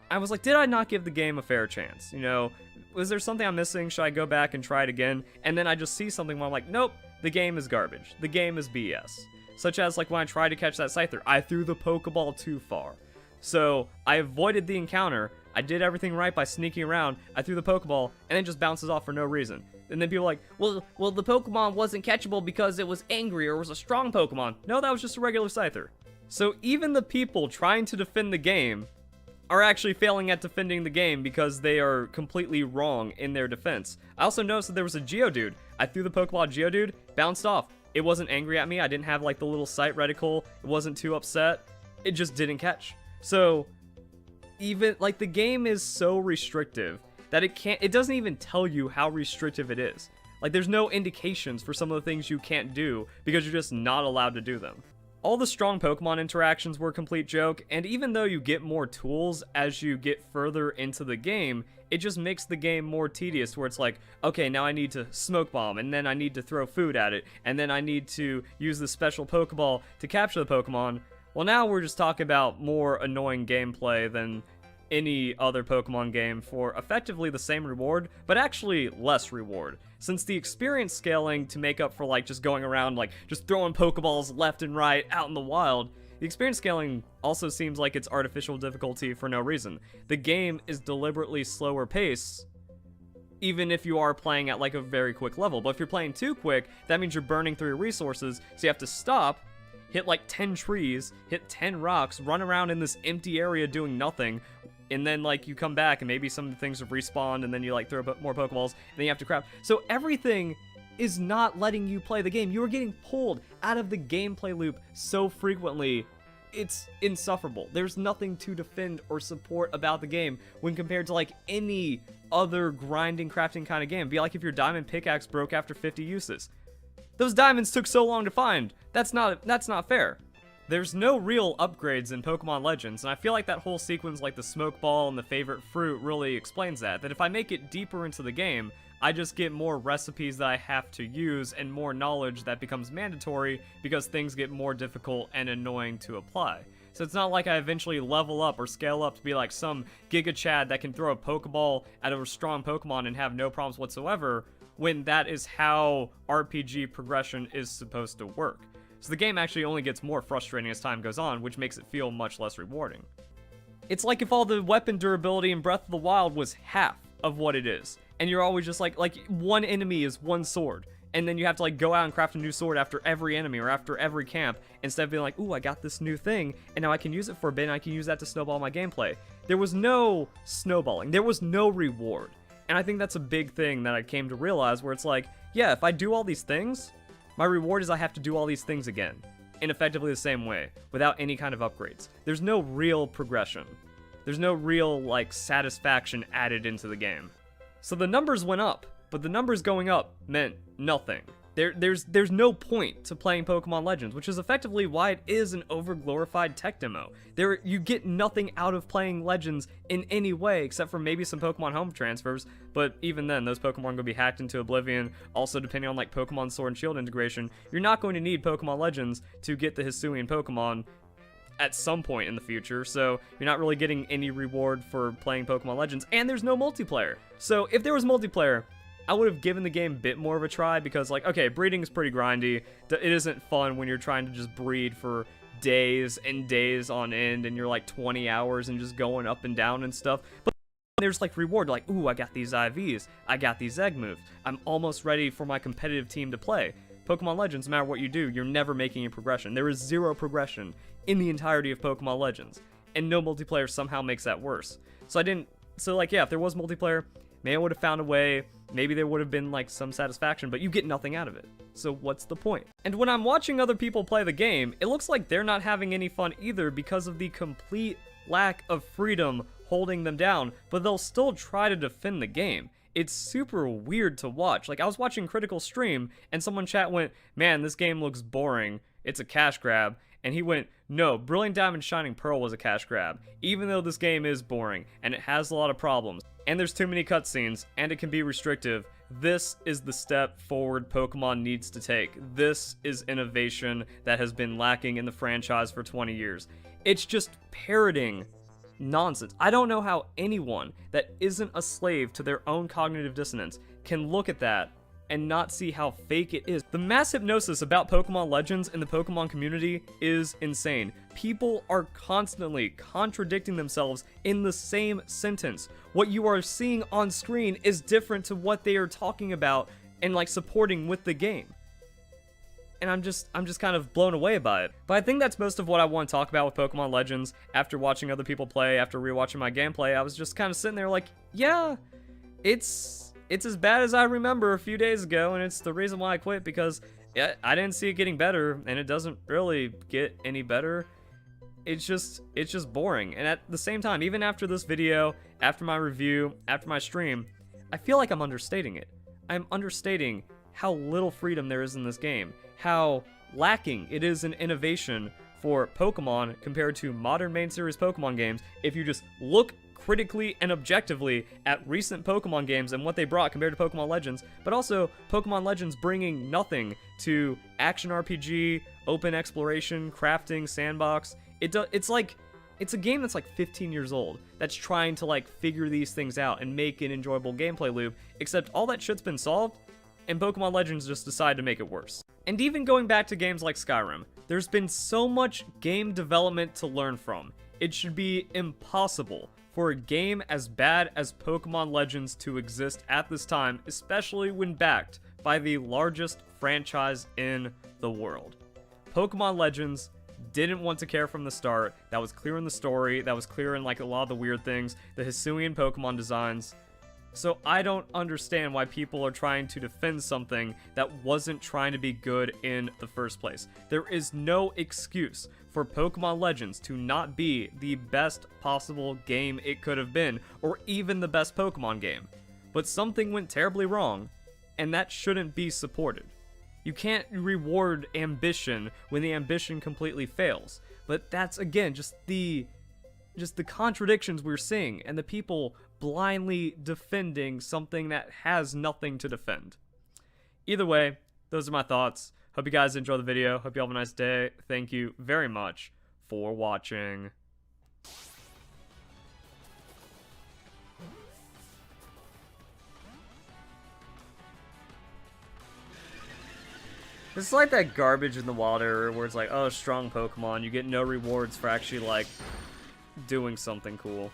Speaker 1: I was like, did I not give the game a fair chance? You know, was there something I'm missing? Should I go back and try it again? And then I just see something where I'm like, nope, the game is garbage. The game is BS. Such as like when I tried to catch that Scyther, I threw the Pokeball too far. So I avoided the encounter, I did everything right by sneaking around, I threw the Pokeball, and then just bounces off for no reason. And then people are like, well, the Pokemon wasn't catchable because it was angry or was a strong Pokemon. No, that was just a regular Scyther. So even the people trying to defend the game are actually failing at defending the game because they are completely wrong in their defense. I also noticed that there was a Geodude. I threw the Pokeball at Geodude, bounced off. It wasn't angry at me, I didn't have like the little sight reticle, it wasn't too upset, it just didn't catch. So, even, like, the game is so restrictive that it doesn't even tell you how restrictive it is. Like, there's no indications for some of the things you can't do because you're just not allowed to do them. All the strong Pokemon interactions were a complete joke, and even though you get more tools as you get further into the game, it just makes the game more tedious where it's like, okay, now I need to Smoke Bomb, and then I need to throw food at it, and then I need to use the special Pokeball to capture the Pokemon. Well, now we're just talking about more annoying gameplay than any other Pokemon game for effectively the same reward, but actually less reward. Since the experience scaling to make up for like just going around like just throwing Pokeballs left and right out in the wild, the experience scaling also seems like it's artificial difficulty for no reason. The game is deliberately slower pace, even if you are playing at like a very quick level. But if you're playing too quick, that means you're burning through your resources, so you have to stop, hit like 10 trees, hit 10 rocks, run around in this empty area doing nothing, and then like you come back and maybe some of the things have respawned, and then you like throw more Pokeballs, and then you have to craft. So everything is not letting you play the game. You are getting pulled out of the gameplay loop so frequently. It's insufferable. There's nothing to defend or support about the game when compared to like any other grinding, crafting kind of game. It'd be like if your diamond pickaxe broke after 50 uses. Those diamonds took so long to find. That's not fair. There's no real upgrades in Pokemon Legends, and I feel like that whole sequence, like the smoke ball and the favorite fruit, really explains that. That if I make it deeper into the game, I just get more recipes that I have to use and more knowledge that becomes mandatory because things get more difficult and annoying to apply. So it's not like I eventually level up or scale up to be like some Giga Chad that can throw a Pokeball at a strong Pokemon and have no problems whatsoever, when that is how RPG progression is supposed to work. So the game actually only gets more frustrating as time goes on, which makes it feel much less rewarding. It's like if all the weapon durability in Breath of the Wild was half of what it is, and you're always just like one enemy is one sword, and then you have to like go out and craft a new sword after every enemy or after every camp, instead of being like, ooh, I got this new thing, and now I can use it for a bit, and I can use that to snowball my gameplay. There was no snowballing. There was no reward. And I think that's a big thing that I came to realize, where it's like, yeah, if I do all these things, my reward is I have to do all these things again, in effectively the same way, without any kind of upgrades. There's no real progression. There's no real, like, satisfaction added into the game. So the numbers went up, but the numbers going up meant nothing. There's no point to playing Pokemon Legends, which is effectively why it is an overglorified tech demo. You get nothing out of playing Legends in any way, except for maybe some Pokemon home transfers, but even then, those Pokemon are going to be hacked into oblivion. Also, depending on like Pokemon Sword and Shield integration, you're not going to need Pokemon Legends to get the Hisuian Pokemon at some point in the future, so you're not really getting any reward for playing Pokemon Legends, and there's no multiplayer. So if there was multiplayer, I would have given the game a bit more of a try, because like, okay, breeding is pretty grindy. It isn't fun when you're trying to just breed for days and days on end, and you're like 20 hours and just going up and down and stuff. But there's like reward, like, ooh, I got these IVs, I got these egg moves, I'm almost ready for my competitive team to play. Pokemon Legends, no matter what you do, you're never making a progression. There is zero progression in the entirety of Pokemon Legends, and no multiplayer somehow makes that worse. So like, yeah, if there was multiplayer, maybe I would have found a way, maybe there would have been like some satisfaction, but you get nothing out of it. So what's the point? And when I'm watching other people play the game, it looks like they're not having any fun either because of the complete lack of freedom holding them down, but they'll still try to defend the game. It's super weird to watch. Like, I was watching Critical stream, and someone chat went, man, this game looks boring. It's a cash grab. And he went, no, Brilliant Diamond Shining Pearl was a cash grab, even though this game is boring, and it has a lot of problems, and there's too many cutscenes, and it can be restrictive. This is the step forward Pokemon needs to take. This is innovation that has been lacking in the franchise for 20 years. It's just parroting nonsense. I don't know how anyone that isn't a slave to their own cognitive dissonance can look at that and not see how fake it is. The mass hypnosis about Pokemon Legends in the Pokemon community is insane. People are constantly contradicting themselves in the same sentence. What you are seeing on screen is different to what they are talking about and like supporting with the game. And I'm just kind of blown away by it. But I think that's most of what I want to talk about with Pokemon Legends. After watching other people play, after rewatching my gameplay, I was just kind of sitting there like, yeah, it's as bad as I remember a few days ago, and it's the reason why I quit, because I didn't see it getting better, and it doesn't really get any better. It's just boring. And at the same time, even after this video, after my review, after my stream, I feel like I'm understating it. I'm understating how little freedom there is in this game, how lacking it is in innovation for Pokemon compared to modern main series Pokemon games. If you just look critically and objectively at recent Pokemon games and what they brought compared to Pokemon Legends, but also Pokemon Legends bringing nothing to action RPG, open exploration, crafting, sandbox. It's a game that's like 15 years old that's trying to like figure these things out and make an enjoyable gameplay loop, except all that shit's been solved, and Pokemon Legends just decided to make it worse. And even going back to games like Skyrim, there's been so much game development to learn from. It should be impossible for a game as bad as Pokemon Legends to exist at this time, especially when backed by the largest franchise in the world. Pokemon Legends didn't want to care from the start. That was clear in the story. That was clear in like a lot of the weird things, the Hisuian Pokemon designs. So I don't understand why people are trying to defend something that wasn't trying to be good in the first place. There is no excuse for Pokemon Legends to not be the best possible game it could have been, or even the best Pokemon game. But something went terribly wrong, and that shouldn't be supported. You can't reward ambition when the ambition completely fails. But that's, again, just the contradictions we're seeing, and the people blindly defending something that has nothing to defend. Either way, those are my thoughts. Hope you guys enjoy the video. Hope you have a nice day. Thank you very much for watching. It's like that garbage in the water where it's like, oh, strong Pokemon, you get no rewards for actually, like, doing something cool.